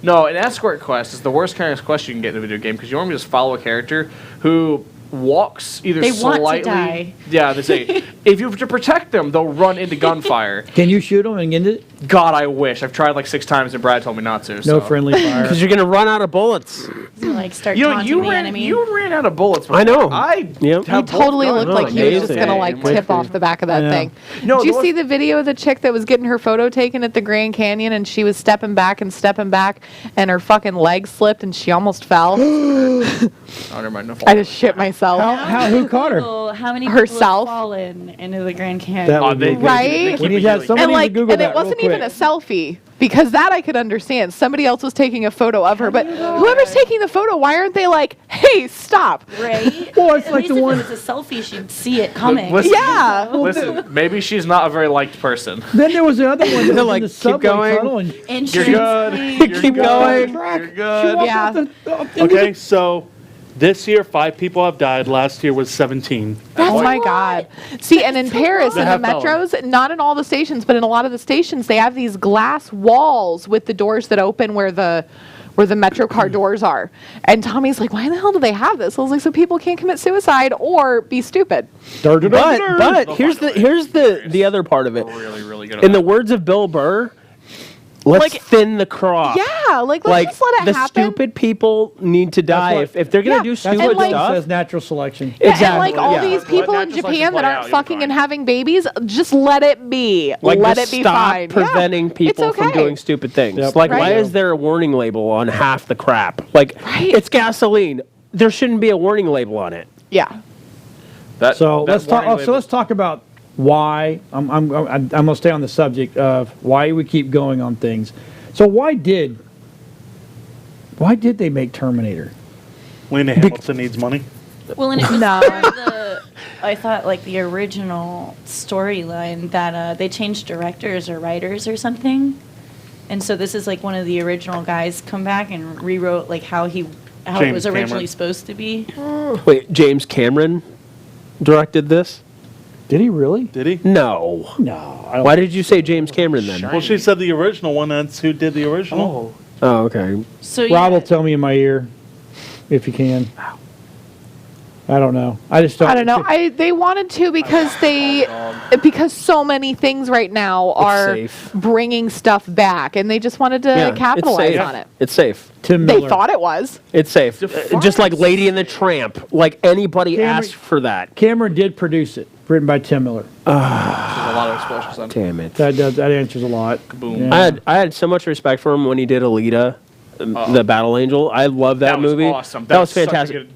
No, an escort quest is the worst kind of quest you can get in a video game because you normally just follow a character who walks either They want to slightly. die. Yeah, they say if you have to protect them, they'll run into gunfire. Can you shoot them and get it? God, I wish. I've tried like 6 times and Brad told me not to. No so. friendly fire. Because you're gonna run out of bullets. Like start You know, taunting the enemy. you ran out of bullets. Before. I know. I Yep. He have both totally guns. looked like he was just amazing. gonna like Good tip for off you. the back of I that know. thing. No, Did you the see the video of the chick that was getting her photo taken at the Grand Canyon and she was stepping back and her fucking leg slipped and she almost fell? Oh, never mind. No I just shit myself. Who caught her? How many Herself. people have fallen into the Grand Canyon? That would be they- good. Right? We need to have somebody And to like, Google and that it wasn't real even a quick. selfie because that I could understand. Somebody else was taking a photo of her, but whoever's taking the photo, why aren't they like, hey, stop? Right? Well, it's At like least the if one- it was a selfie, she'd see it coming. Listen, Yeah. Listen, maybe she's not a very liked person. Then there was the other one that was Like, in the keep subway going. tunnel and You're good. You're Keep good. going. You're good. Yeah. Okay, so this year 5 people have died. Last year was 17. Oh my God. See, and in Paris, in the have felon. metros, not in all the stations, but in a lot of the stations, they have these glass walls with the doors that open where the metro car doors are. And Tommy's like, why the hell do they have this? I was like, so people can't commit suicide or be stupid. But here's the other part of it. Really, really good. In the words of Bill Burr, let's Like- thin the crop. Yeah, like let's just let it the happen. stupid people need to die. what- If they're gonna Yeah. do That's stupid what like- stuff, says natural selection. Yeah, exactly. and like all yeah. these people Let in natural Japan selection that play aren't out, you'll be fucking fine. and having babies, just let it be. Like, let just it be stop fine. preventing Yeah. people It's from okay. doing stupid things. Yep. Like, Right. why is there a warning label on half the crap? Like, Right. it's gasoline. There shouldn't be a warning label on it. Yeah. So let's talk. warning So let's talk about why. I'm gonna stay on the subject of why we keep going on things. So why did they make Terminator? Lena Hamilton needs money. Well, and it was No. for the I thought like the original storyline that they changed directors or writers or something, and so this is like one of the original guys come back and rewrote like how it was originally Cameron. supposed to be. Wait, James Cameron directed this? Did he really? Did he? No. No. Why did you say James Cameron then? Well, she said the original one. That's who did the original. Oh, okay. So Rob will tell me in my ear, if you can. I don't know. I just don't. I don't know. They wanted to because so many things right now are safe. bringing stuff back, and they just wanted to capitalize on it. It's safe. Tim They Miller. thought it was. It's safe. Just like Lady and the Tramp. Like anybody Cameron- asked for that. Cameron did produce it, written by Tim Miller. There's a lot of explosions on. Damn it. That answers a lot. Kaboom. Yeah. I had so much respect for him when he did Alita, the Battle Angel. I love that movie. was awesome. That was such a fantastic. good-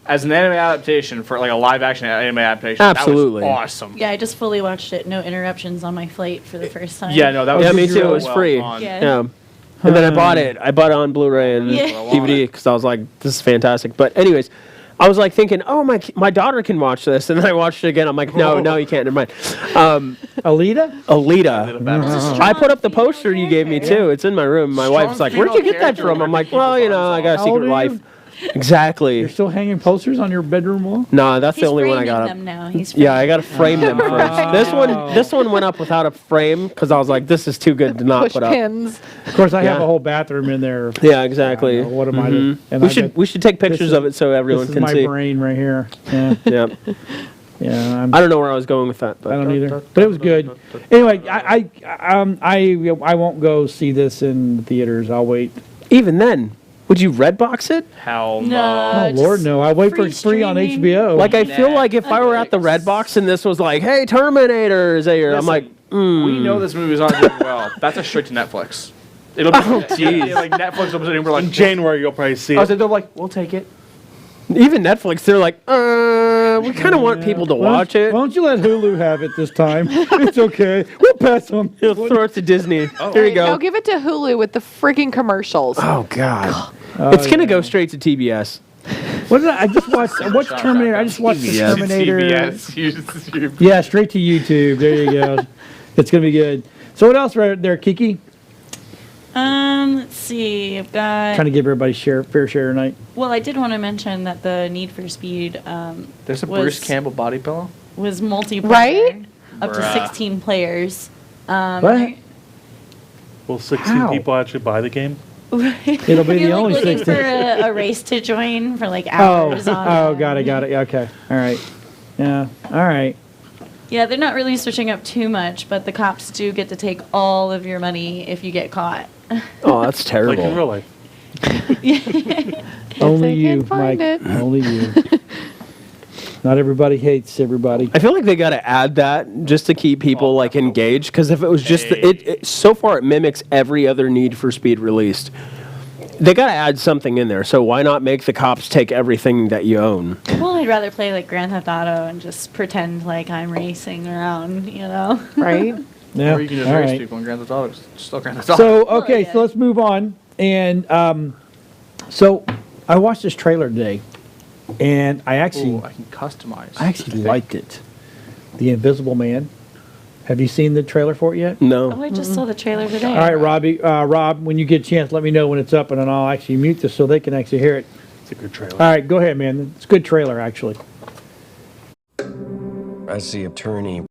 as an anime adaptation for like a live action anime adaptation. Absolutely. That was awesome. Yeah, I just fully watched it. No interruptions on my flight for the first time. Yeah, no, that was Yeah, me too. It real was well free. done. Yeah. And then I bought it. I bought it on Blu-ray and Yeah. DVD because I was like, this is fantastic. But anyways, I was like thinking, oh, my daughter can watch this. And then I watched it again. I'm like, no, you can't. Never mind. Alita? Alita. I put up the poster you gave me too. It's in my room. My wife's like, where'd you get that from? I'm like, well, you know, I got a How old Secret are Life. you? Exactly. You're still hanging posters on your bedroom wall? No, that's He's the only one I framing got up. them now. He's Yeah, I got to frame them first. This one went up without a frame because I was like, this is too good to not Push put up. pins. Of course, I have Yeah. a whole bathroom in there. Yeah, exactly. What am I Mhm. doing? And We should take pictures is- of it so everyone this can is see. my brain right here. Yeah, Yeah. yeah. I don't know where I was going with that, but I don't either. But it was good. Anyway, I won't go see this in the theaters. I'll wait. even then, would you Redbox it? Hell No. no. Oh Lord, no! I wait for free it's free on streaming. HBO. Like I feel like if I were at the Redbox and this was like, "Hey, Terminator is here," I'm like, We know this movie's not doing well. That's a straight to Netflix. It'll be jeez. like Netflix will be sitting, we're like In January, you'll probably see I was it. like, they're like, we'll take it. even Netflix, they're like, we kind of want people to watch it. Why don't you let Hulu have it this time? It's okay. We'll pass on. You'll throw it to Disney. Here you No, go. give it to Hulu with the freaking commercials. Oh God, it's gonna go straight to TBS. What did I just watched? I watched Terminator. I just watched the TBS. Terminator. CBS. Yeah, straight to YouTube. There you go. It's gonna be good. So what else right there, Kiki? Let's see. I've got. Trying to give everybody fair share tonight. Well, I did want to mention that the Need for Speed There's a was- Bruce Campbell body pillow. was multiplayer, Right? up to Bruh. 16 players. What? Will 16 How? people actually buy the game? It'll be the You're only like looking 16. for a race to join for like Oh, hours on. got it. Yeah, okay. All right. Yeah. All right. Yeah, they're not really switching up too much, but the cops do get to take all of your money if you get caught. Oh, that's terrible. Like in real life. Only they you, can find Mike. it. Only you. Not everybody hates everybody. I feel like they got to add that just to keep people like engaged. Because if it was just it, so far it mimics every other Need for Speed released. They got to add something in there. So why not make the cops take everything that you own? Well, I'd rather play like Grand Theft Auto and just pretend like I'm racing around, you know? Right? Yeah. Or you can just all race right. people in Grand Theft Auto. It's still Grand Theft Auto. So okay, yeah. so let's move on. And so I watched this trailer today, and I actually Ooh, I can customize. I actually liked it. The Invisible Man. Have you seen the trailer for it yet? Oh, No. I just saw the trailer today. All right, Robbie. Rob, when you get a chance, let me know when it's up, and then I'll actually mute this so they can actually hear it. It's a good trailer. All right, go ahead, man. It's a good trailer, actually. As the attorney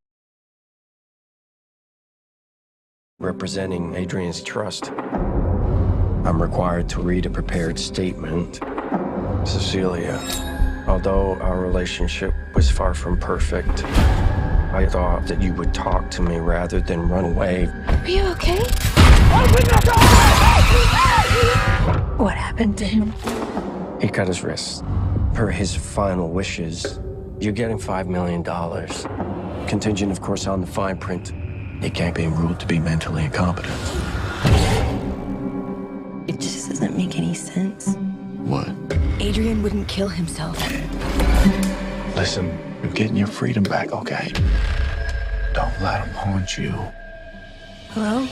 representing Adrian's trust, I'm required to read a prepared statement. Cecilia, although our relationship was far from perfect, I thought that you would talk to me rather than run away. Are you okay? What happened to him? He cut his wrist. Per his final wishes, you're getting $5 million. Contingent, of course, on the fine print. He can't be ruled to be mentally incompetent. It just doesn't make any sense. What? Adrian wouldn't kill himself. Listen, you're getting your freedom back, okay? Don't let him haunt you. Hello?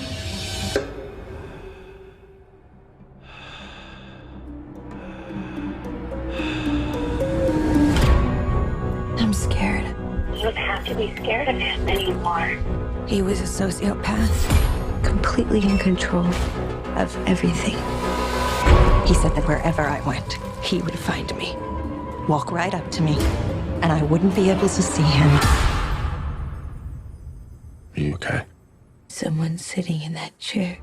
I'm scared. to be scared of him anymore. He was a sociopath, completely in control of everything. He said that wherever I went, he would find me, walk right up to me, and I wouldn't be able to see him. Are you okay? Someone sitting in that chair.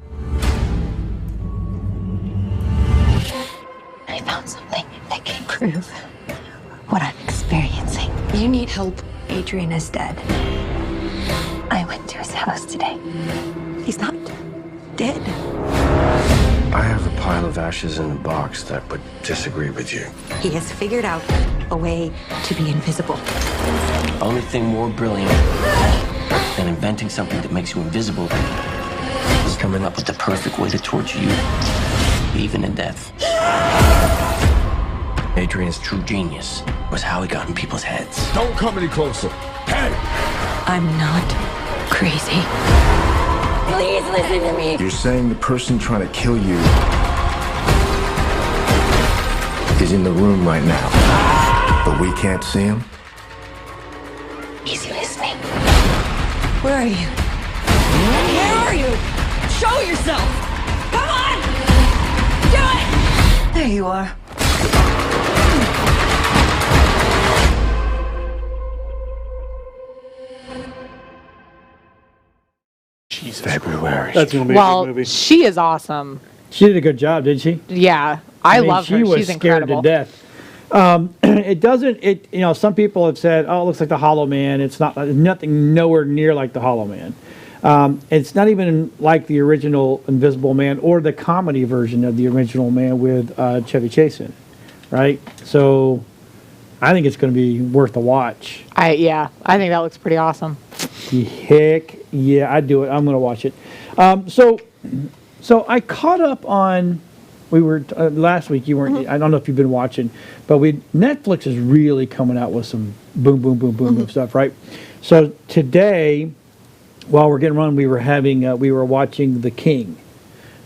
I found something that can prove what I'm experiencing. You need help. Adrian is dead. I went to his house today. He's not dead. I have a pile of ashes in a box that would disagree with you. He has figured out a way to be invisible. Only thing more brilliant than inventing something that makes you invisible is coming up with the perfect way to torture you, even in death. Adrian's true genius was how he got in people's heads. Don't come any closer. Hey! I'm not crazy. Please listen to me. You're saying the person trying to kill you is in the room right now, but we can't see him? He's listening. Where are you? Where are you? Show yourself! Come on! Do it! There you are. February. That's going to be a Well, good movie. she is awesome. She did a good job, didn't she? Yeah, I mean, love her. She was She's scared incredible. to death. It doesn't. It some people have said, "Oh, it looks like the Hollow Man." It's not. Nothing nowhere near like the Hollow Man. It's not even like the original Invisible Man or the comedy version of the original Man with Chevy Chase in it, right? So, I think it's going to be worth a watch. I think that looks pretty awesome. Heck yeah, I'd do it. I'm going to watch it. So I caught up on. We were last week. You weren't. I don't know if you've been watching, but Netflix is really coming out with some boom of stuff, right? So today, while we're getting run, we were watching The King.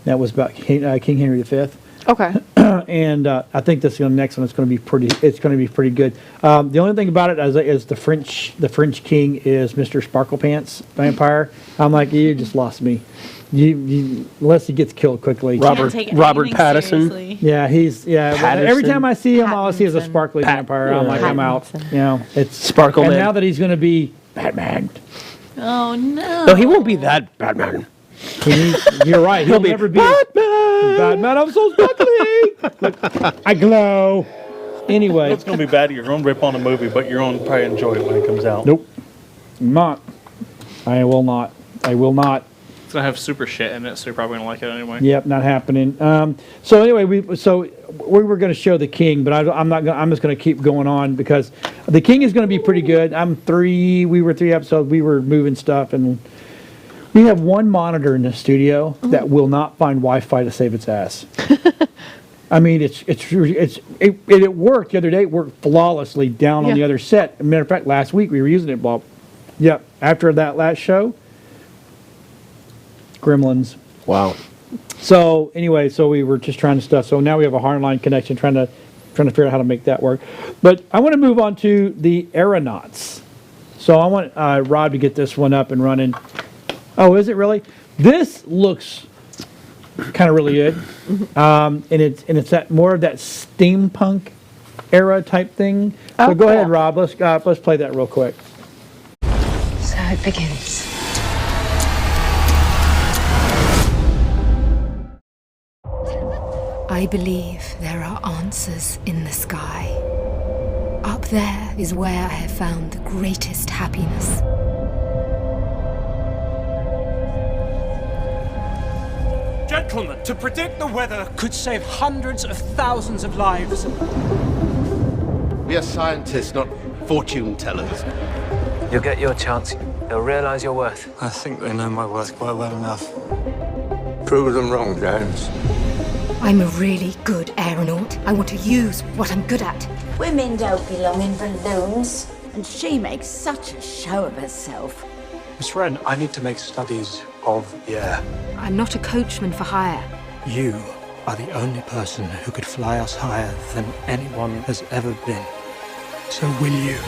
That was about King Henry V. Okay. And I think this next one is going to be pretty. It's going to be pretty good. The only thing about it is the French King is Mr. Sparkle Pants Vampire. I'm like, you just lost me. Unless he gets killed quickly. Robert Pattinson. Seriously. Yeah, every time I see him, all I see is a sparkly vampire. I'm like, I'm out. It's Sparkle And Man. now that he's going to be Batman. Oh no. No, he won't be that Batman. You're right. He'll never be Batman. I'm so sparkly. Look, I glow. Anyway, It's going to be bad. You're going to rip on a movie, but you're going to probably enjoy it when it comes out. nope, I'm not. I will not. It's going to have super shit in it, so you're probably going to like it anyway. Yep, not happening. So anyway, we were going to show The King, but I'm not. I'm just going to keep going on because The King is going to be pretty good. We were 3 episodes. We were moving stuff, and we have one monitor in the studio that will not find Wi-Fi to save its ass. I mean, it worked the other day. It worked flawlessly down on the other set. As a matter of fact, last week we were using it. Bob. Yep. After that last show. Gremlins. Wow. So anyway, we were just trying to stuff. So now we have a hardline connection, trying to figure out how to make that work. But I want to move on to the Aeronauts. So I want Rob to get this one up and running. Oh, is it really? This looks kind of really good, and it's that more of that steampunk era type thing. So go ahead, Rob. Let's play that real quick. So it begins. I believe there are answers in the sky. Up there is where I have found the greatest happiness. Gentlemen, to predict the weather could save hundreds of thousands of lives. We are scientists, not fortune tellers. You'll get your chance. They'll realize your worth. I think they know my worth quite well enough. Prove them wrong, James. I'm a really good aeronaut. I want to use what I'm good at. Women don't belong in balloons. And she makes such a show of herself. Miss Wren, I need to make studies of the air. I'm not a coachman for hire. You are the only person who could fly us higher than anyone has ever been. So will you?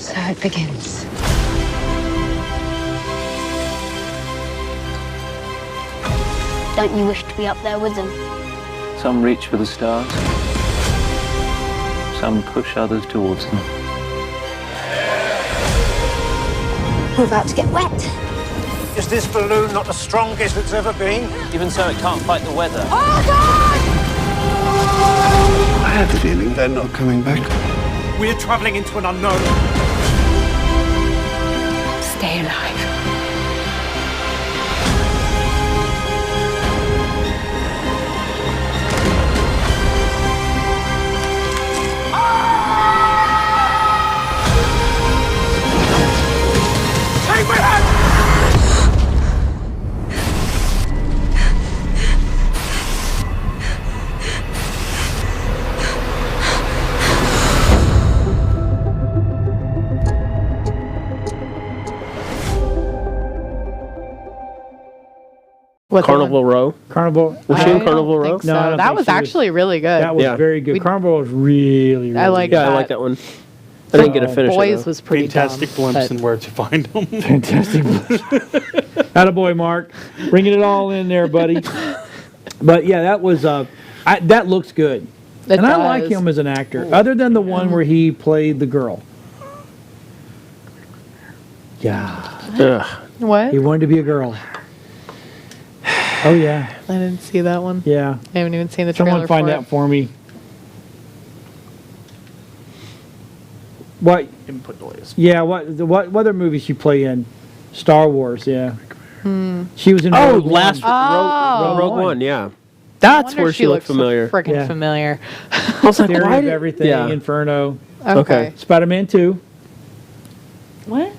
So it begins. Don't you wish to be up there with them? Some reach for the stars. Some push others towards them. We're about to get wet. Is this balloon not the strongest it's ever been? Even so, it can't fight the weather. Oh, God! I have a feeling they're not coming back. We're traveling into an unknown. Stay alive. Take my hand! Carnival Row. Carnival. Was she in Carnival Row? So that was actually really good. That was very good. Carnival was really, really I like good. that. I like that one. I didn't get to finish Boys it. was pretty Fantastic dumb, glimpse but- in where to find them. Fantastic. Attaboy, Mark. Bringing it all in there, buddy. But yeah, that was that looks good. It I like does. him as an actor, other than the one where he played the girl. Yeah. What? He wanted to be a girl. Oh yeah. I didn't see that one. Yeah. I haven't even seen the trailer Someone find for that it. for me. What? Input noise. Yeah. What other movies she play in? Star Wars. Yeah. She was in. Oh, Rogue last One. Rogue One. Yeah. I That's wonder where if she looked looks so familiar. Freaking Yeah. familiar. I was like, Theory why of did- Everything. Yeah. Inferno. Okay. Spider-Man 2. What?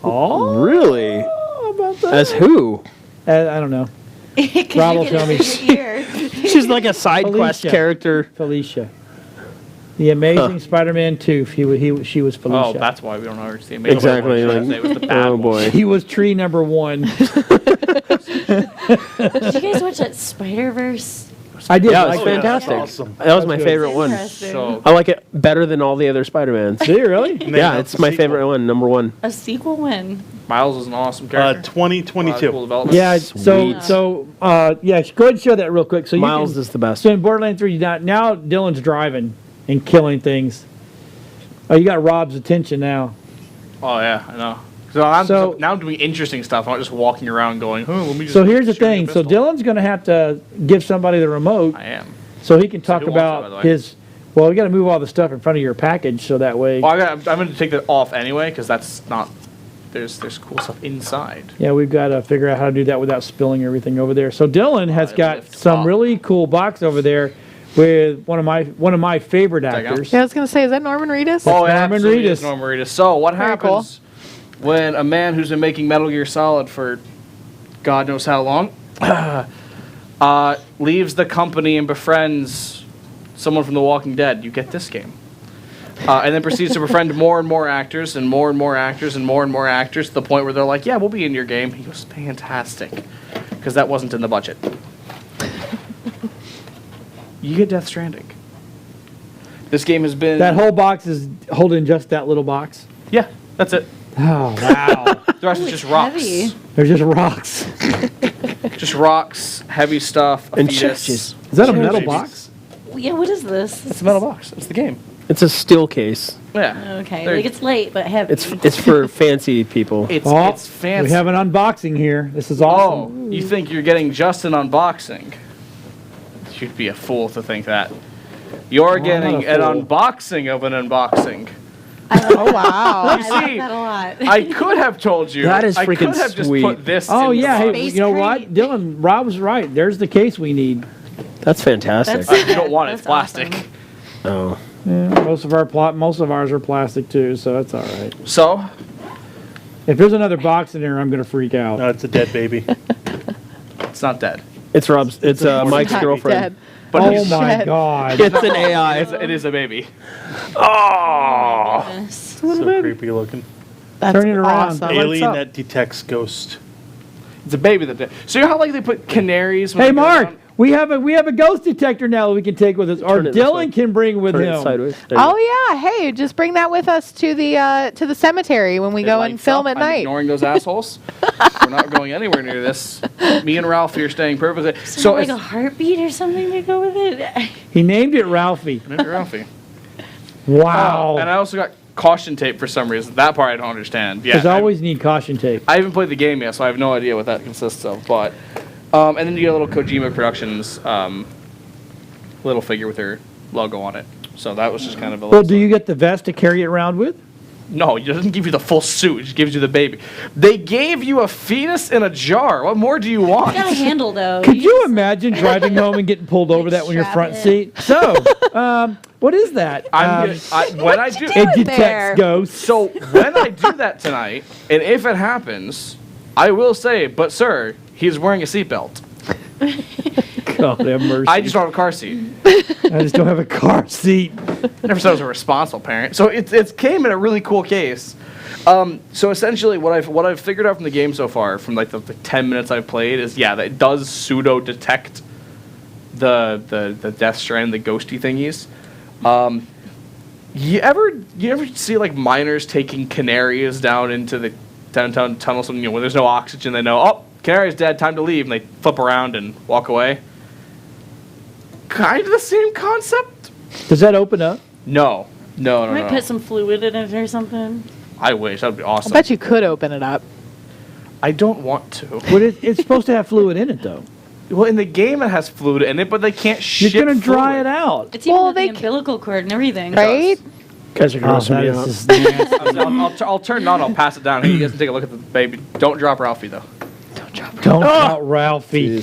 Oh, really? About that. As who? I don't know. Because Rob you will get tell it me. in your ear. She's like a side quest Felicia. character. Felicia. The Amazing Spider-Man 2. She was Felicia. Oh, that's why we don't know her. It's the amazing Exactly. one. Like, It was the bad oh one. boy. He was tree number 1. Did you guys watch that Spider-Verse? I did. Yeah, it was like that. fantastic. Awesome. That was my That's good. favorite one. Interesting. So I like it better than all the other Spider-Mans. Did you really? Yeah, it's my favorite one, number one. A sequel when? Miles is an awesome character. 2022. Cool development. Yeah. Sweet. So yeah. Go ahead and show that real quick. So Miles you can, is the best. So in Borderlands 3, now Dylan's driving and killing things. Oh, you got Rob's attention now. Oh yeah, I know. So now I'm doing interesting stuff. I'm not just walking around going, "Oh, let me just." So here's the shoot a thing. So pistol." Dylan's going to have to give somebody the remote. I am. So he can talk who wants it, by the about way? his. Well, we got to move all the stuff in front of your package so that way. Well, I'm going to take that off anyway because that's not. There's cool stuff inside. Yeah, we've got to figure out how to do that without spilling everything over there. So Dylan has got some really cool box over there with one of my favorite actors. Yeah, I was gonna say, is that Norman Reedus? Oh, yeah, Norman absolutely Reedus. is Norman Reedus. So what Very happens when a man who's been making Metal Gear Solid for God knows how long leaves the company and befriends someone from The Walking Dead? You get this game. And then proceeds to befriend more and more actors and more and more actors and more and more actors to the point where they're like, yeah, we'll be in your game. He goes, fantastic. Because that wasn't in the budget. You get Death Stranding. This game has been... That whole box is holding just that little box. Yeah, that's it. Oh wow! The rest is just rocks. Heavy. They're just rocks. Just rocks, heavy stuff, a And fetus. churches. Is that a metal box? Yeah, what is this? It's a metal box. It's the game. It's a steel case. Yeah. Okay, There- like it's light but heavy. It's for fancy people. It's fancy. We have an unboxing here. This is awesome. Oh, you think you're getting just an unboxing? You'd be a fool to think that. You're getting an unboxing of an unboxing. Oh wow! You I like see, that a lot. I could have told you. That is I freaking could have just sweet. put this. Oh in yeah, the hey, box. you know what, Dylan? Rob's right. There's the case we need. That's fantastic. You don't want it. It's plastic. Oh. Yeah, most of ours are plastic too, so that's all right. So, if there's another box in there, I'm gonna freak out. No, it's a dead baby. It's not dead. It's Rob's. It's Mike's not girlfriend. dead. But Oh he's- my Shit. God! It's an AI. It is a baby. Oh. Goodness. So creepy looking. That's Turn it around. awesome. Alien that detects ghost. It's a baby that did. So you know how like they put canaries? When Hey they go Mark, down- We have a ghost detector now that we can take with us, or Turn it this way. Dylan can bring with Turn it him. sideways. There you go. Oh yeah, hey, just bring that with us to the cemetery when we go and film at I'm night. ignoring those assholes. We're not going anywhere near this. Me and Ralphie are staying perfectly. So like a heartbeat or something to go with it. He named it Ralphie. Named it Ralphie. Wow. And I also got caution tape for some reason. That part I don't understand. Yeah, Because I always need caution tape. I haven't played the game yet, so I have no idea what that consists of. But and then you get a little Kojima Productions little figure with her logo on it. So that was just kind of a Well, little. do you get the vest to carry it around with? No, it doesn't give you the full suit. It just gives you the baby. They gave you a fetus in a jar. What more do you want? It's got a handle though. Could you imagine driving home and getting pulled over that when you're front seat? So, what is that? When I do, it detects ghosts. So when I do that tonight, and if it happens, I will say, but sir, he's wearing a seatbelt. God have mercy. I just don't have a car seat. I just don't have a car seat. Never said I was a responsible parent. So it came in a really cool case. So essentially, what I've figured out from the game so far, from like the 10 minutes I've played, is that it does pseudo detect the Death Strand, the ghosty thingies. You ever see like miners taking canaries down into the downtown tunnels, and when there's no oxygen, they know, oh, canary's dead, time to leave, and they flip around and walk away. Kind of the same concept. Does that open up? No. Might put some fluid in it or something. I wish. That would be awesome. I bet you could open it up. I don't want to. But it's supposed to have fluid in it, though. Well, in the game it has fluid in it, but they can't ship You're going to dry fluid. it out. It's even the umbilical cord and everything. Right? Guys are grossing me out. I'll turn it on. I'll pass it down. Here, you guys can take a look at the baby. Don't drop Ralphie, though. Don't drop Ralphie.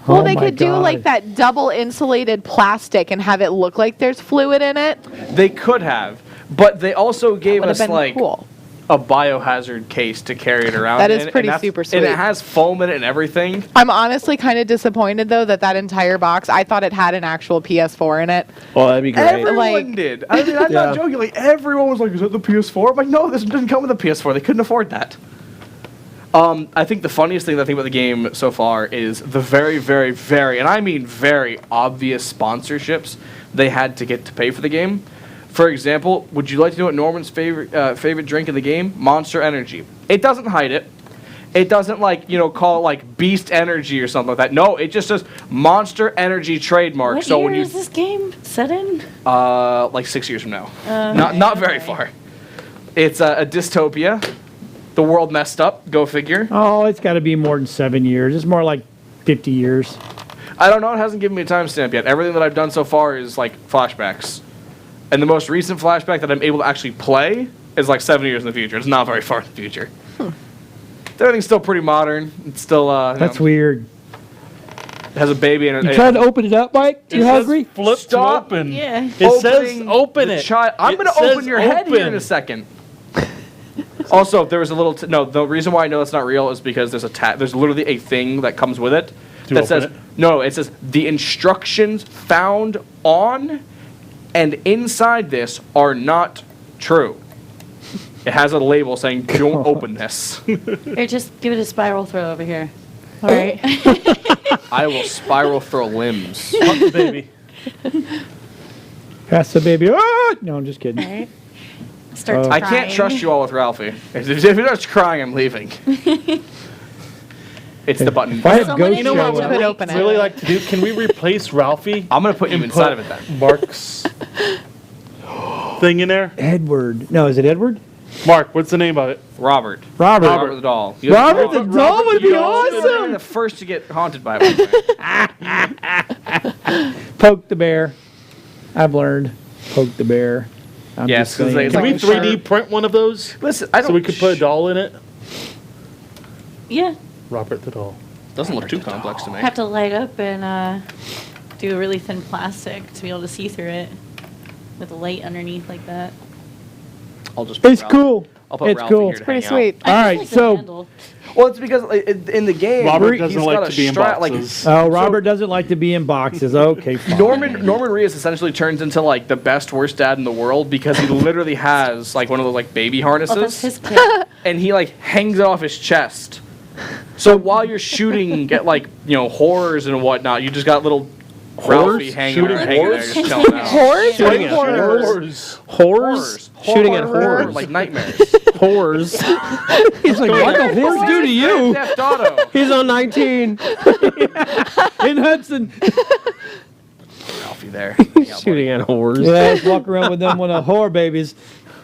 Well, Oh they my could do God. like that double insulated plastic and have it look like there's fluid in it. They could have, but they also gave would've us been like cool. a biohazard case to carry it around. That is in, pretty and that's- super And it sweet. has foam in it and everything. I'm honestly kind of disappointed though that entire box. I thought it had an actual PS4 in it. Oh, that'd be great. Everyone did. I mean, I'm Yeah. not joking. Like everyone was like, "Is that the PS4?" I'm like, "No, this didn't come with a PS4. They couldn't afford that." I think the funniest thing that I think about the game so far is the very, very, very, and I mean very obvious sponsorships they had to get to pay for the game. For example, would you like to know what Norman's favorite drink in the game? Monster Energy. It doesn't hide it. It doesn't call it like Beast Energy or something like that. No, it just says Monster Energy trademark. What so year when you is this game set in? like 6 years from now, not very far. It's a dystopia. The world messed up. Go figure. Oh, it's got to be more than 7 years. It's more like 50 years. I don't know. It hasn't given me a timestamp yet. Everything that I've done so far is like flashbacks. And the most recent flashback that I'm able to actually play is like 7 years in the future. It's not very far in the future. Everything's still pretty modern. It's still. That's weird. It has a baby in it. You trying to open it up, Mike? You hungry? Flip Stop. to open. Yeah. It says open the it. child. I'm It going to says open your head here in open. a second. Also, there was a little. No, the reason why I know it's not real is because there's there's literally a thing that comes with it To that open says it? no. It says the instructions found on and inside this are not true. It has a label saying don't open this. Here, just give it a spiral throw over here. All right. I will spiral throw limbs. Fuck the baby. Pass the baby. Oh! No, I'm just kidding. All right. Starts I crying. can't trust you all with Ralphie. If he starts crying, I'm leaving. It's the button. If I had Someone ghost in You know here what would I would open it. really like to do? Can we replace Ralphie? I'm gonna put you and inside put of it then. Mark's thing in there. Edward. No, is it Edward? Mark, what's the name of it? Robert. Robert. Robert the doll. Robert the doll would be You're awesome. the first to get haunted by it. Poke the bear. I've learned. Poke the bear. I'm Yes, just 'cause saying. Can we like 3D print one of those Listen, I don't. so we could put a doll in it? Yeah. Robert the doll. Doesn't look too complex to me. Have to light up and do a really thin plastic to be able to see through it with a light underneath like that. I'll just. Put It's Ralphie- cool. I'll put It's Ralphie cool. here It's to Pretty hang out. sweet. All I right, just like the so handle. Well, it's because in the game, Robert he's doesn't got like a to be in boxes. Robert doesn't like to be in boxes. Okay, fine. Norman Reedus essentially turns into like the best worst dad in the world because he literally has like one of those like baby Oh, that's harnesses, his kid. and he like hangs it off his chest. So while you're shooting at horrors and whatnot, you just got little Ralphie hanging there, just chilling out. Horrors? Shooting at Horrors. Horrors? Shooting at horrors. Like nightmares. Horrors. He's like, what the horse do to you? Theft Auto. He's on 19. In Hudson. Ralphie there. Shooting at horrors. Yeah, let's walk around with them with a whore babies.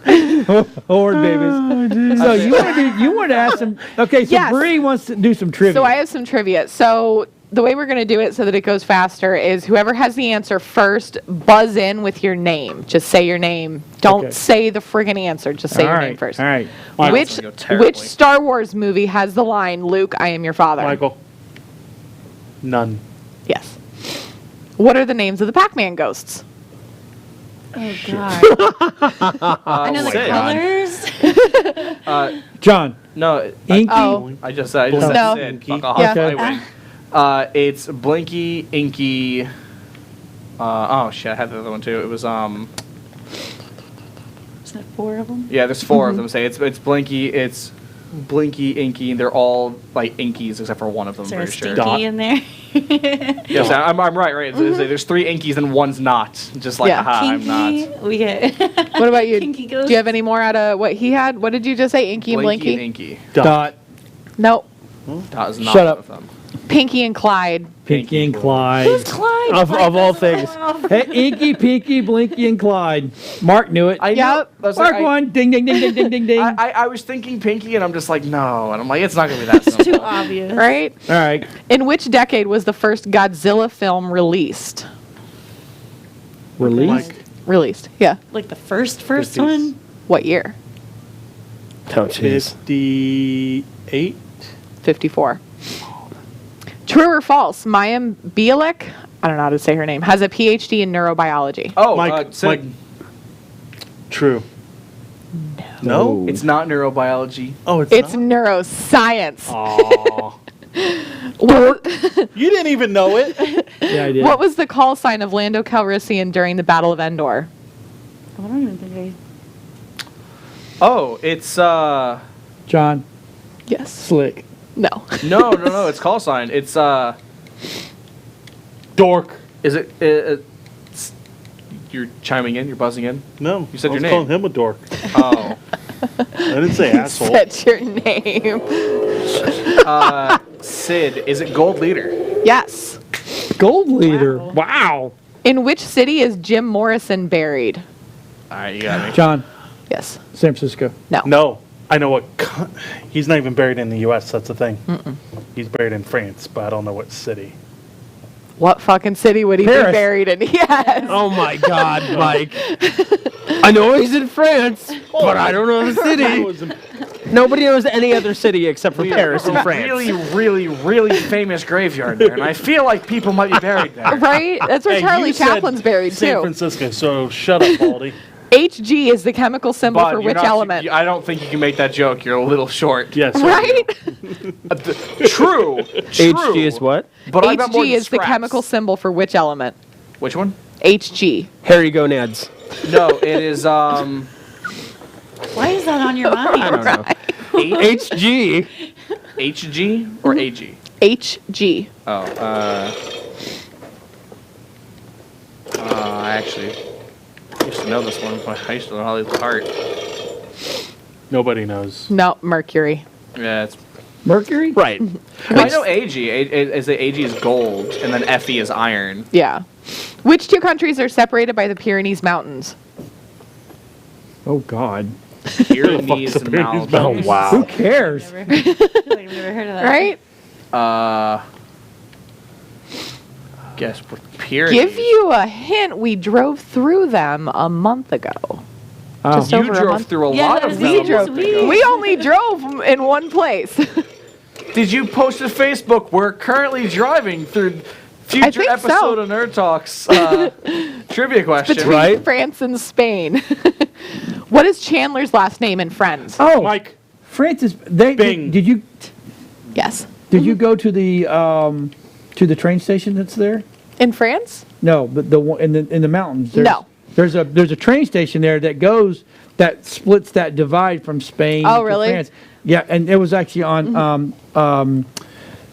Horde babies. So you want to ask them? Okay, so Yes. Bri wants to do some trivia. So I have some trivia. So the way we're going to do it so that it goes faster is whoever has the answer first, buzz in with your name. Just say your name. Don't Okay. say the friggin' answer. Just say All your right, name first. all right. Which Star Wars movie has the line, Luke, I am your father? Michael. None. Yes. What are the names of the Pac-Man ghosts? Oh, God. I know the Sid. colors. John. No. Inky? I just said No. Sid. Fuck off. Yeah. I win. It's Blinky, Inky. Oh shit! I had the other one too. It was Is that 4 of them? Yeah, there's 4 of them. Say it's Blinky, it's Blinky, Inky, and they're all like Inkies except for one of them. Is there a Pretty stinky sure. in there? Yes, I'm right. There's 3 Inkies and one's not. Just like, Yeah. aha, I'm Kinky, not. we get. What about you? Kinky Do you have any more out of what he had? What did you just say? Inky and Blinky Blinky? and Inky. Dot. Nope. Dot is not Shut one up. of them. Pinky and Clyde. Pinky and Clyde. Who's Clyde? Of all things. Hey, Inky, Pinky, Blinky, and Clyde. Mark knew it. I know. That's Mark like, one. Ding, ding, ding, ding, ding, ding, ding. I was thinking Pinky, and I'm just like, no. And I'm like, it's not going to be that simple. Too obvious. Right? All right. In which decade was the first Godzilla film released? Released? Released, yeah. Like the first 50s. one? What year? Oh, jeez. 58. 54. True or false? Mayim Bialik, I don't know how to say her name, has a PhD in neurobiology. Oh, Mike. Sid. True. No. It's not neurobiology. Oh, it's It's not? neuroscience. Aw. You didn't even know it. Yeah, I did. What was the call sign of Lando Calrissian during the Battle of Endor? I don't even think Oh, it's John. Yes. Slick. No. no. It's call sign. It's Dork. Is it? It's, you're chiming in. You're buzzing in. No. You said I your was name. calling him a dork. Oh. I didn't say asshole. That's your name. Sid. Is it Gold Leader? Yes. Gold leader. Wow. In which city is Jim Morrison buried? All right, you got me. John. Yes. San Francisco. No. No. I know what. He's not even buried in the U.S. That's the thing. He's buried in France, but I don't know what city. What fucking city would he Paris. be buried in? Yes. Oh my God, Mike. I know he's in France, but I don't know the city. Nobody knows any other city except for Paris and France. Really famous graveyard there, and I feel like people might be buried there. Right? That's where Hey, Charlie you said Chaplin's buried San too. Francisco, so shut up, Baldy. HG is the chemical symbol But for you're which not- element? I don't think you can make that joke. You're a little short. Yes. Right? True. HG is what? But I got more HG than is the scraps. chemical symbol for which element? Which one? HG. Hairy gonads. No, it is Why is that on your mind? I don't know. HG. HG or AG? HG. Oh, I actually used to know this one. I used to know how it's heart. Nobody knows. No, Mercury. Yeah, it's. Mercury? Right. I know AG. Is the AG is gold, and then Fe is iron. Yeah. Which two countries are separated by the Pyrenees Mountains? Oh, God. Pyrenees and mountains. Oh, wow. Who cares? I feel like I've never heard of that. Right? Guess what? Pyrenees. Give you a hint. We drove through them a month ago. Oh. Just You over a drove month. through a Yeah, lot that of was them. We drove. We only drove in one place. Did you post to Facebook? We're currently driving through future think episode so. of Nerd Talks trivia question. Between Right? France and Spain. What is Chandler's last name in Friends? Oh, Mike. Francis. Bing. Did you Yes. go to the train station that's there? In France? No, but the one in the mountains. No. There's a train station there that splits that divide from Spain Oh, to really? France. Yeah, and it was actually on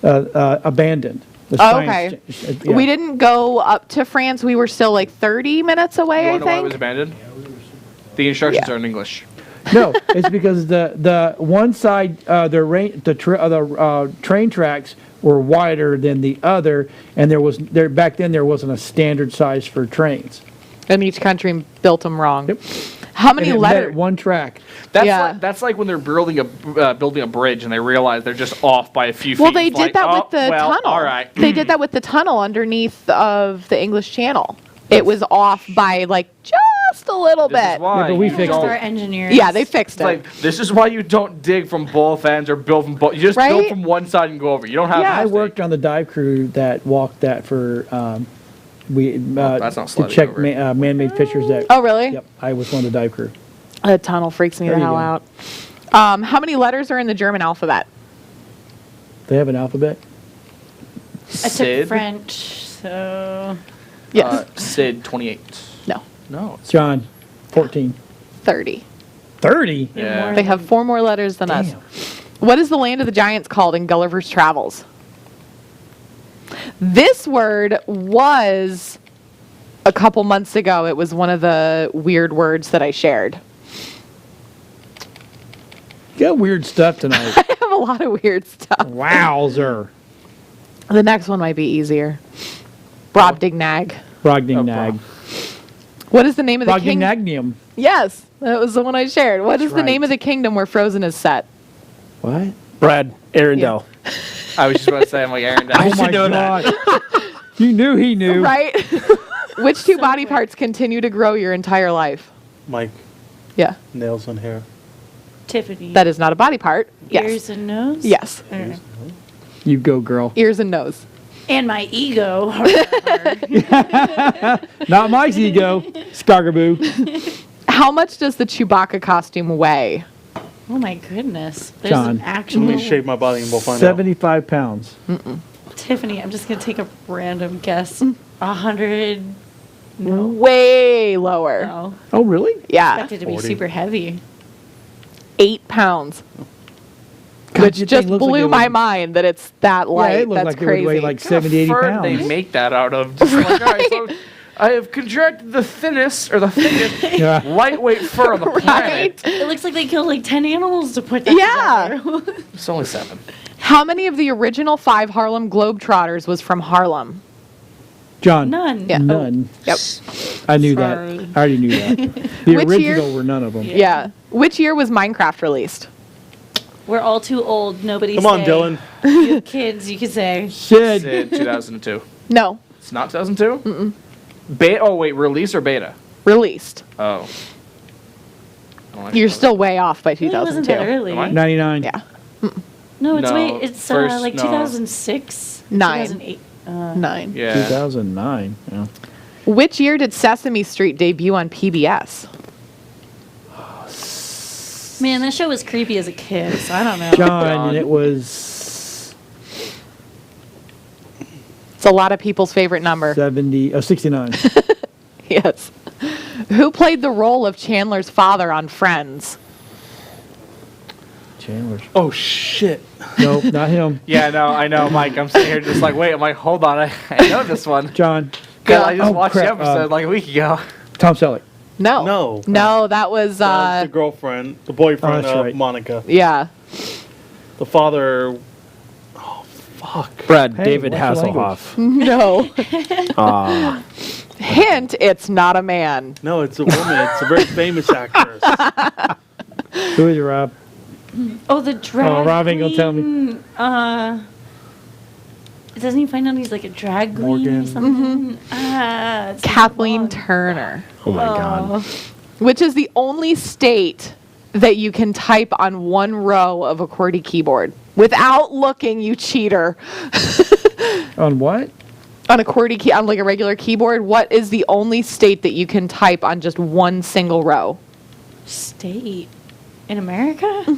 abandoned. The Oh, science okay. yeah. We didn't go up to France. We were still like 30 minutes away, You I want to know why it think. was abandoned? The instructions are in English. No, it's because the one side the train tracks were wider than the other, and back then there wasn't a standard size for trains. And each country built them wrong. Yep. How many And it met letters? one track. That's like when they're building a bridge and they realize they're just off by a few feet. Well, they It's did like, that oh, with the well, tunnel. All right. They did that with the tunnel underneath of the English Channel. It was off by like just a little This is bit. why but we you fixed don't- Our engineers. Yeah, they fixed It's it. like this is why you don't dig from both ends or build from both. You just build Right? from one side and go over. You don't have. I to worked on the dive crew that walked that for that's not to sliding check over. man-made fissures. That Oh, really? Yep, I was one of the dive crew. The tunnel freaks me There the you hell go. out. How many letters are in the German alphabet? They have an alphabet. I took Sid. French, so Yes. Sid 28. No. No. John, 14. 30. 30? Yeah. They have 4 more letters than us. What is the land of the giants called in Gulliver's Travels? This word was a couple months ago. It was one of the weird words that I shared. You got weird stuff tonight. I have a lot of weird stuff. Wowzer. The next one might be easier. Brobdingnag. Brogdingnag. What is the name of the king? Brogdingnagium. Yes, that was the one I shared. What is the name of the kingdom where Frozen is set? What? Brad Arundel. I was just about to say, I'm like Aaron. Oh my God. You knew he knew. Right? Which two body parts continue to grow your entire life? Mike, Yeah. nails and hair. Tiffany. That is not a body part. Yes. Ears and nose. Yes. Okay. You go, girl. Ears and nose. And my ego. Not Mike's ego. Scargaboo. How much does the Chewbacca costume weigh? Oh my goodness. There's John. an actual. Let me shave my body and we'll find 75 pounds. Tiffany, I'm just gonna take a random guess. 100. No. Way lower. No. Oh, really? Yeah. Expected to be 40. super heavy. 8 pounds. God, Which your just thing looks like blew it my would- mind that it's that light. Yeah, it looked That's like crazy. it would weigh like 70, 80 fur pounds. they make that out of? Just like, all right, so I have contracted the thinnest or the thickest Yeah. lightweight fur on the planet. It looks like they killed like 10 animals to put that Yeah. together. It's only 7. How many of the original 5 Harlem Globetrotters was from Harlem? John. None. Yeah. None. Yep. I knew that. Sorry. I already knew that. The Which year- original were none of them. Yeah. Which year was Minecraft released? We're all too old. Nobody Come on, say. Dylan. You have kids, you could say. Sid. Sid 2002. No. It's not 2002? Beta. Oh, wait, release or beta? Released. Oh. I don't You're actually still way off by It wasn't that 2002. early. Am I? 99. Yeah. No, it's No, wait. It's first- like no. 2006, 9. 2008. 9. know. Yeah. 2009. Yeah. Which year did Sesame Street debut on PBS? Man, that show was creepy as a kid, so I don't know. John, and it was It's a lot of people's favorite number. 69. Yes. Who played the role of Chandler's father on Friends? Chandler's. Oh, shit. Nope, not him. Yeah, no, I know, Mike. I'm sitting here just like, wait, I'm like, hold on. I know this one. John. 'Cause I just Oh, watched crap. the episode like a week ago. Tom Selleck. No. No. No, that was That was the girlfriend, the boyfriend that's of right. Monica. yeah. The father. Oh, fuck. Brad Hey, David what's your Hasselhoff. No. Ah. Hint, it's not a man. No, it's a woman. It's a very famous actress. Who is it, Rob? Oh, the drag Oh, Rob ain't gonna tell me. queen, doesn't he find out he's like a drag queen Morgan. or something? It's Kathleen long. Turner. Oh my God. Which is the only state that you can type on one row of a QWERTY keyboard without looking, you cheater. On what? On a QWERTY key, on like a regular keyboard, what is the only state that you can type on just one single row? State in America?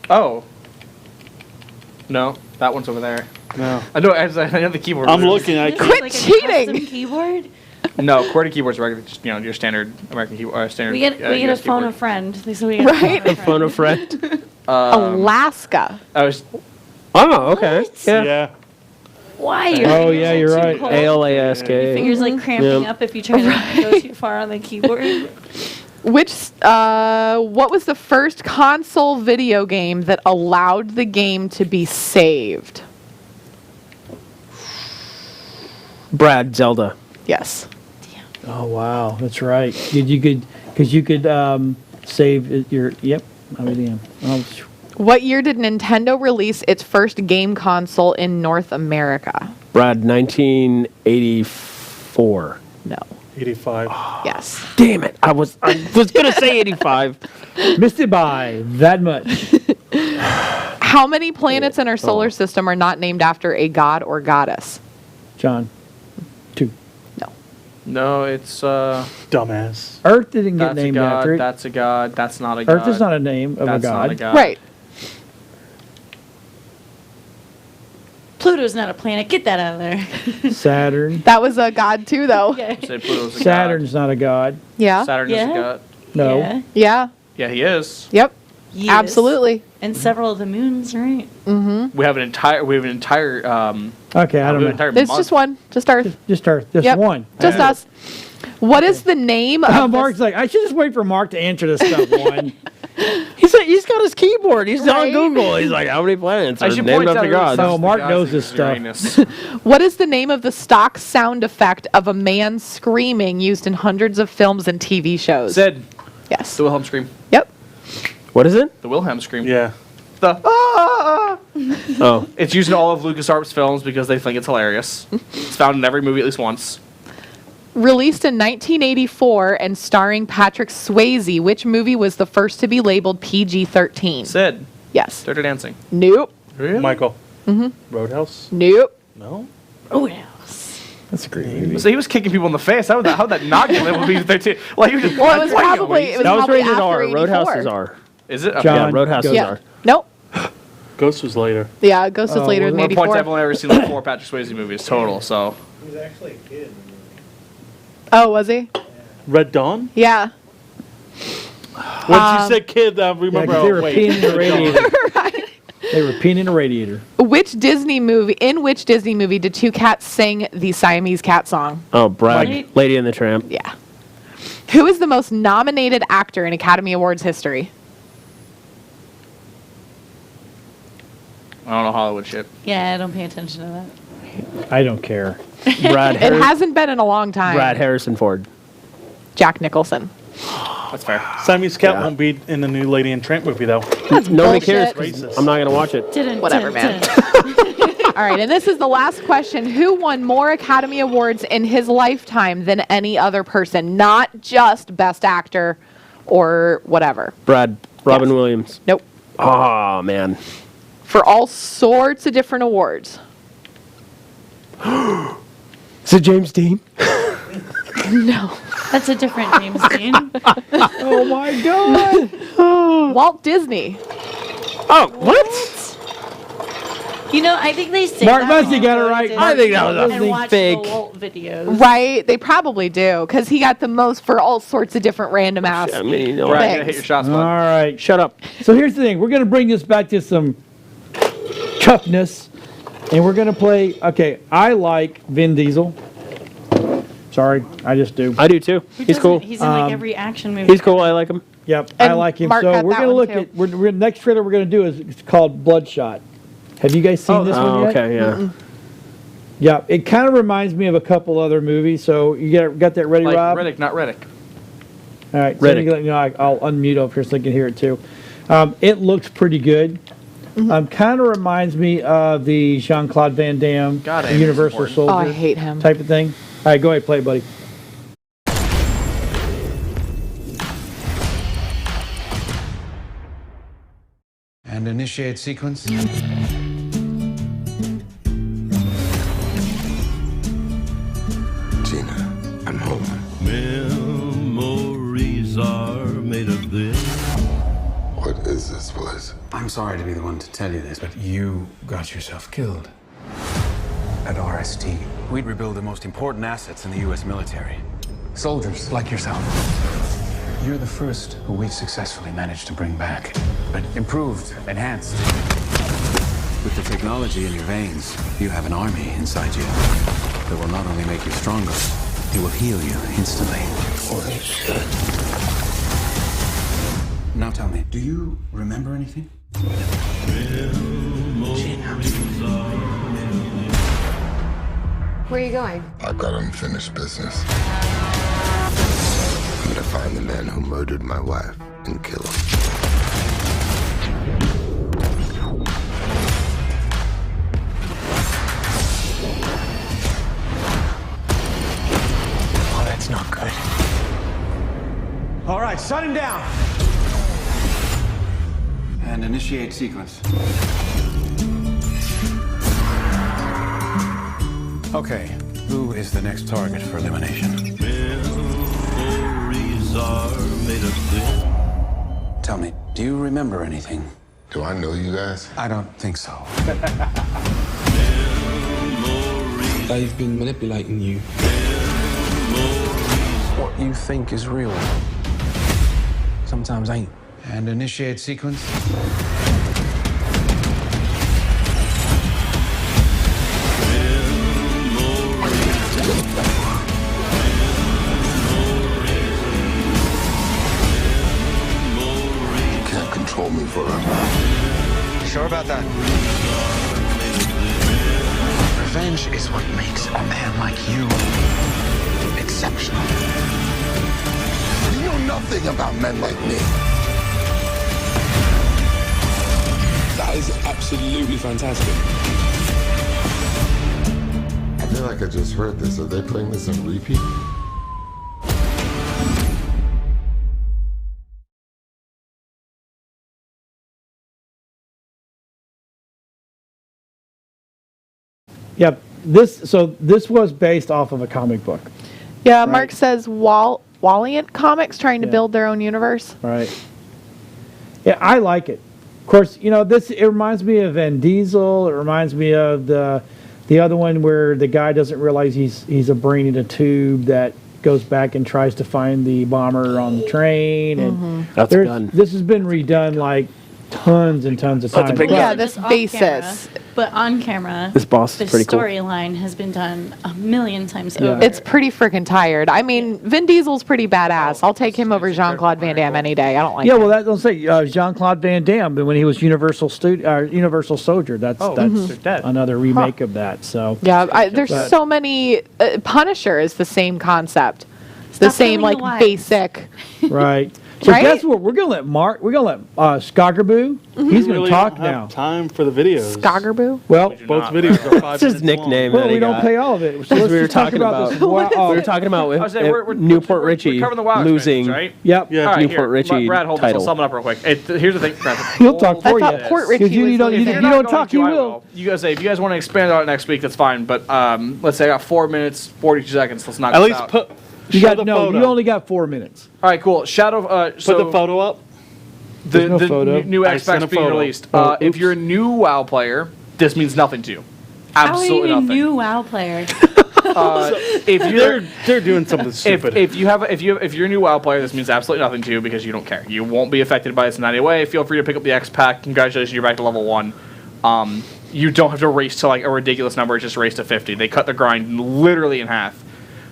Oh. No, that one's over there. No. I know the keyboard. I'm moves. looking. I This is can't. Quit cheating. A custom keyboard? No, QWERTY keyboards are regular, just, your standard American keyboard. Standard. We get a US phone a keyboard. friend. So we get A phone a friend. Alaska. I was. Oh, okay. Yeah. Why? Oh, yeah, you're right. ALASK. Fingers like cramping up if you try to go too far on the keyboard. What was the first console video game that allowed the game to be saved? Brad, Zelda. Yes. Oh wow, that's right. You could save your. Yep, I really am. Oh, What year did Nintendo release its first game console in North America? Brad, 1984. No. 85. Yes. Damn it! I was gonna say 85. Missed it by that much. How many planets in our solar system are not named after a god or goddess? John. 2. No, it's dumbass. Earth didn't get That's named a god. after it. That's a god. That's not a god. Earth is not a name of That's a not god. a god. Right. Pluto's not a planet. Get that out of there. Saturn. That was a god too, though. Say Pluto's a Saturn's not a god. Yeah. god. Saturn is Yeah. a god. No. Yeah. Yeah. Yeah, he is. Yep. Yes. Absolutely. And several of the moons, right? Mm-hmm. We have an entire. Okay, I don't know. There's just one. Just Earth. Just Earth. Just Yep. one. Just us. What is the name of Mark's like, I should just wait for Mark to answer this stuff. One. He's got his keyboard. He's on Right? Google. He's like, how many planets I are should named point after out gods? Oh, Mark knows this stuff. What is the name of the stock sound effect of a man screaming used in hundreds of films and TV shows? Sid. Yes. The Wilhelm scream. Yep. What is it? The Wilhelm scream. Yeah. The Oh. It's used in all of LucasArts films because they think it's hilarious. It's found in every movie at least once. Released in 1984 and starring Patrick Swayze, which movie was the first to be labeled PG-13? Sid. Yes. Dirty Dancing. Nope. Really? Michael. Mm-hmm. Roadhouse. Nope. No. Roadhouse. That's a great movie. So he was kicking people in the face. How would that not get labeled PG-13? Like he was just Well, it was playing probably movies. it was That was probably rated after R. 84. Roadhouse is R. Is it? John, Yeah, Roadhouse is Yeah. R. Nope. Ghost was later. Yeah, Ghost was later I'm than gonna point to 84. I've only ever seen like 4 Patrick Swayze movies total. So He was actually a kid. Oh, was he? Red Dawn? Yeah. Once you said kid, I remember. Yeah, 'cause they were wait, peeing in the Red Dawn. radiator. They were peeing in a radiator. Which Disney movie did two cats sing the Siamese cat song? Oh, Brad, Right. Lady and the Tramp. Yeah. Who is the most nominated actor in Academy Awards history? I don't know Hollywood shit. Yeah, I don't pay attention to that. I don't care. Brad, It hasn't been in a long time. Brad Harrison Ford. Jack Nicholson. That's fair. Siamese Cat won't be in the new Lady and Tramp movie, though. That's Nobody bullshit. cares. 'Cause I'm not gonna watch it. Whatever, man. All right, and this is the last question. Who won more Academy Awards in his lifetime than any other person? Not just Best Actor or whatever. Brad, Robin Williams. Nope. Oh man. For all sorts of different awards. Is it James Dean? No. That's a different James Dean. Oh my God. Walt Disney. Oh, what? You know, I think they say Mark that Muzzy when got it you go right. to I think that was a and watch fake. the Walt videos. Right, they probably do, because he got the most for all sorts of different random ass. I mean, you know, Brad, Thanks. you hit your shots, All bud. right. shut up. So here's the thing. We're going to bring this back to some toughness. And we're going to play. Okay, I like Vin Diesel. Sorry, I just do. I do too. Who He's cool. doesn't? He's in like every action movie. He's cool. I like him. Yep, I And like him. Mark So got we're that going to one, look too. at. We're, the next trailer we're going to do is it's called Bloodshot. Have you guys seen this one Oh, yet? okay, yeah. Yeah, it kind of reminds me of a couple other movies. So you got that ready, Like Rob? Riddick, not Riddick. All right, so Riddick. I'll unmute up here so they can hear it too. It looks pretty good. Kind of reminds me of the Jean-Claude Van Damme, God, the Amy is Universal important. Soldier Oh, I hate him. type of thing. All right, go ahead, play it, buddy. And initiate sequence. Gina, I'm home. Memories are made of this. What is this place? I'm sorry to be the one to tell you this, but you got yourself killed. At RST, we'd rebuild the most important assets in the U.S. military. Soldiers like yourself. You're the first who we've successfully managed to bring back, but improved, enhanced. With the technology in your veins, you have an army inside you that will not only make you stronger, it will heal you instantly. Holy shit. Now tell me, do you remember anything? Where are you going? I've got unfinished business. I'm gonna find the man who murdered my wife and kill him. Oh, that's not good. All right, shut him down. And initiate sequence. Okay, who is the next target for elimination? Tell me, do you remember anything? Do I know you guys? I don't think so. They've been manipulating you. What you think is real sometimes ain't. And initiate sequence. Control me forever. Sure about that? Revenge is what makes a man like you exceptional. You know nothing about men like me. That is absolutely fantastic. I feel like I just heard this. Are they playing this on repeat? Yep. This was based off of a comic book. Yeah, Right. Mark says Valiant Comics trying to Yeah. build their own universe. Right. Yeah, I like it. Of course, it reminds me of Vin Diesel. It reminds me of the other one where the guy doesn't realize he's a brain in a tube that goes back and tries to find the bomber on the train. And That's done. This has been redone like tons and tons of That's a times. big Yeah, this On basis. camera, but on camera, This boss the is pretty cool. storyline has been done a million times Yeah. over. It's pretty freaking tired. I mean, Vin Diesel's pretty badass. I'll take him over Jean-Claude Van Damme any day. I don't like Yeah, him. well, don't say Jean-Claude Van Damme, but when he was Universal Soldier, that's they're dead. another remake of that. So Yeah, there's But- so many. Punisher is the same concept. It's the Stop same, killing like, the wives. basic. right. So Right? guess what? We're gonna let Skoggerboo. He's gonna Really talk don't have now. time for the videos. Skoggerboo? Well, Both videos are 5 That's his minutes long. nickname. well, that we he don't got. play all of it. So Because let's we were just talk talking about this. about Wow. we were talking about I was saying, we're Newport we're Richie covering the WoW losing. expansions, right? Yep. Yeah. All right, Newport here, Richie Brad, hold this. title. I'll sum it up real quick. Here's the thing, Brad. He'll talk for I you. thought Port Because Richie was don't, the- you If you're don't not talk, going you to, I will. You guys say if you guys want to expand on it next week, that's fine. But let's say I got 4 minutes, 42 seconds. Let's knock At this least out. put. You show got the no. photo. You only got 4 minutes. All right, cool. Put the photo up. There's no the photo. new I sent X-Pack's a being photo. released. Oh, If oops. you're a new WoW player, this means nothing to you. How are Absolutely you a nothing. new WoW player? If you're They're doing something stupid. if you're a new WoW player, this means absolutely nothing to you because you don't care. You won't be affected by this in any way. Feel free to pick up the X-Pack. Congratulations, you're back to level 1. You don't have to race to like a ridiculous number. Just race to 50. They cut the grind literally in half.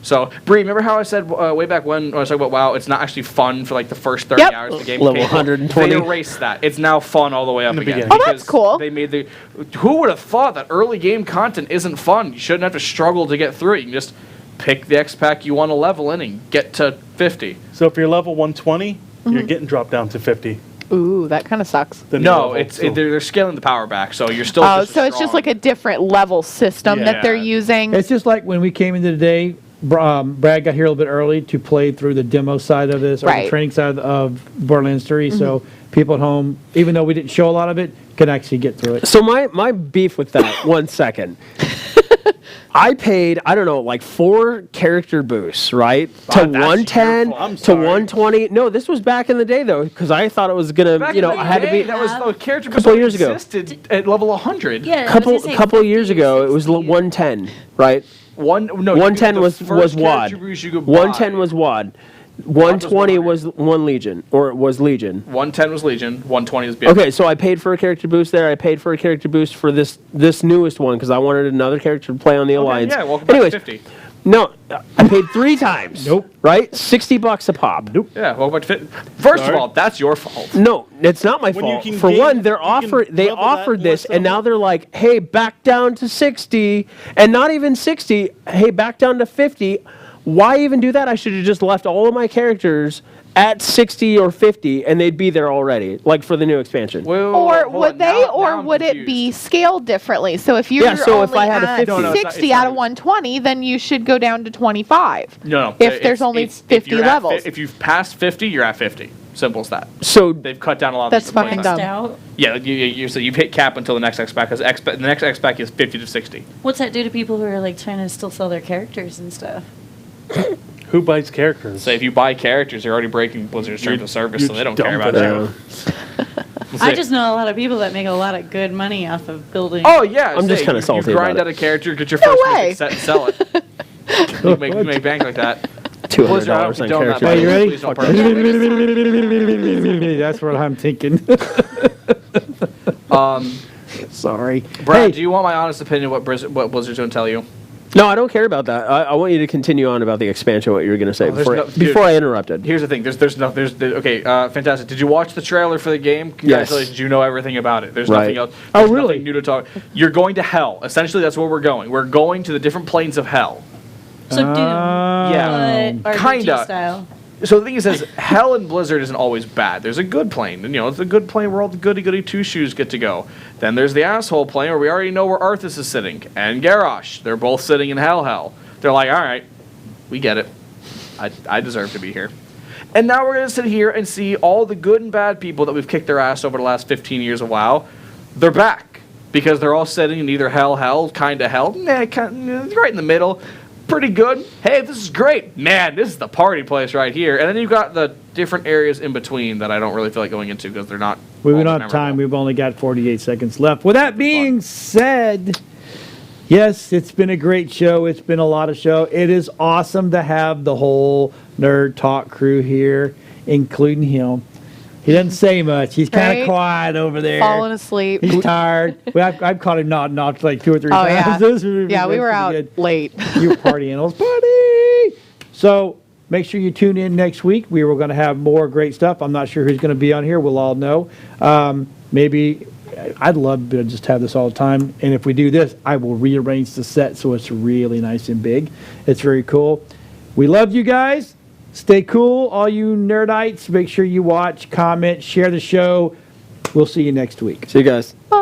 So, Bri, remember how I said way back when I was talking about WoW, it's not actually fun for like the first 30 Yep. hours of the game. Level Okay, 120. They erased that. It's now fun all the way up the again. beginning. Oh, that's because cool. They made the. Who would have thought that early game content isn't fun? You shouldn't have to struggle to get through it. You can just pick the X-Pack you want to level in and get to 50. So if you're level 120, you're getting dropped down to 50. Ooh, that kind of sucks. Then No, you're it's level- they're scaling the power back, so you're still. Oh, just so it's just strong. like a different level system that they're Yeah. using. It's just like when we came in today. Brad got here a little bit early to play through the demo side of this, or Right. the training side of Borderlands 3. So people at home, even though we didn't show a lot of it, can actually get through it. So my beef with that, 1 second. I paid, I don't know, like 4 character boosts, right? To that's 110, your fault. I'm to sorry. 120. No, this was back in the day, though, because I thought it was going Back to, in I the had to day, be. that was the character couple boost years ago. existed at level 100. Yeah, I was Couple gonna say couple 50 years or ago, it was 60. 110, right? 110 was WAD. 110 was WAD. 120 was one Legion, or it was Legion. 110 was Legion. 120 was BFG. Okay, so I paid for a character boost there. I paid for a character boost for this newest one because I wanted another character to play on the Alliance. Yeah, welcome back to 50. No, I paid 3 times. Nope. Right? $60 a pop. Nope. Yeah, welcome back to 50. First of all, that's your fault. No, it's not my fault. For one, they offered this, and now they're like, hey, back down to 60, and not even 60, hey, back down to 50. Why even do that? I should have just left all of my characters at 60 or 50, and they'd be there already, like for the new expansion. Or would they, or would it be scaled differently? So if you're if I had at 60 out of 120, then you should go down to 25. No. If there's only 50 levels. If you've passed 50, you're at 50. Simple as that. So they've cut down a lot. That's of the fucking dumb. Yeah, you've hit cap until the next X-Pack, because the next X-Pack is 50 to 60. What's that do to people who are like trying to still sell their characters and stuff? Who buys characters? So if you buy characters, you're already breaking Blizzard's terms of service, so they don't care about you. I just know a lot of people that make a lot of good money off of building. Oh yeah, I'm just kind of salty You grind about out a character, get your first mythic set, and sell it. you make bank like that. $200 on character. Are you ready? Please don't purchase. That's what I'm thinking. Sorry. Brad, do you want my honest opinion what Blizzard's going to tell you? No, I don't care about that. I want you to continue on about the expansion, what you were going to say before I interrupted. Here's the thing. Fantastic. Did you watch the trailer for the game? Congratulations. Yes. You know everything about it. There's Right. nothing else. Oh, There's really? nothing new to talk. You're going to hell. Essentially, that's where we're going. We're going to the different planes of hell. So Doom. Yeah. But Kinda. RPG style. So the thing is, hell in Blizzard isn't always bad. There's a good plane, and it's a good plane where all the goody-goody two-shoes get to go. Then there's the asshole plane where we already know where Arthas is sitting, and Garrosh. They're both sitting in hell. They're like, all right, we get it. I deserve to be here. And now we're going to sit here and see all the good and bad people that we've kicked their ass over the last 15 years of WoW. They're back, because they're all sitting in either hell, kind of hell, right in the middle. Pretty good. Hey, this is great. Man, this is the party place right here. And then you've got the different areas in between that I don't really feel like going into because they're not. We don't have time. We've only got 48 seconds left. With that being said, yes, it's been a great show. It's been a lot of show. It is awesome to have the whole Nerd Talk crew here, including him. He doesn't say much. He's kind of quiet over there. Falling asleep. He's tired. I've caught him nodding off like 2 or 3 times. Yeah, we were out late. You were partying. Let's party! So make sure you tune in next week. We were going to have more great stuff. I'm not sure who's going to be on here. We'll all know. Maybe I'd love to just have this all the time. And if we do this, I will rearrange the set so it's really nice and big. It's very cool. We love you guys. Stay cool, all you nerdites. Make sure you watch, comment, share the show. We'll see you next week. See you guys. Bye.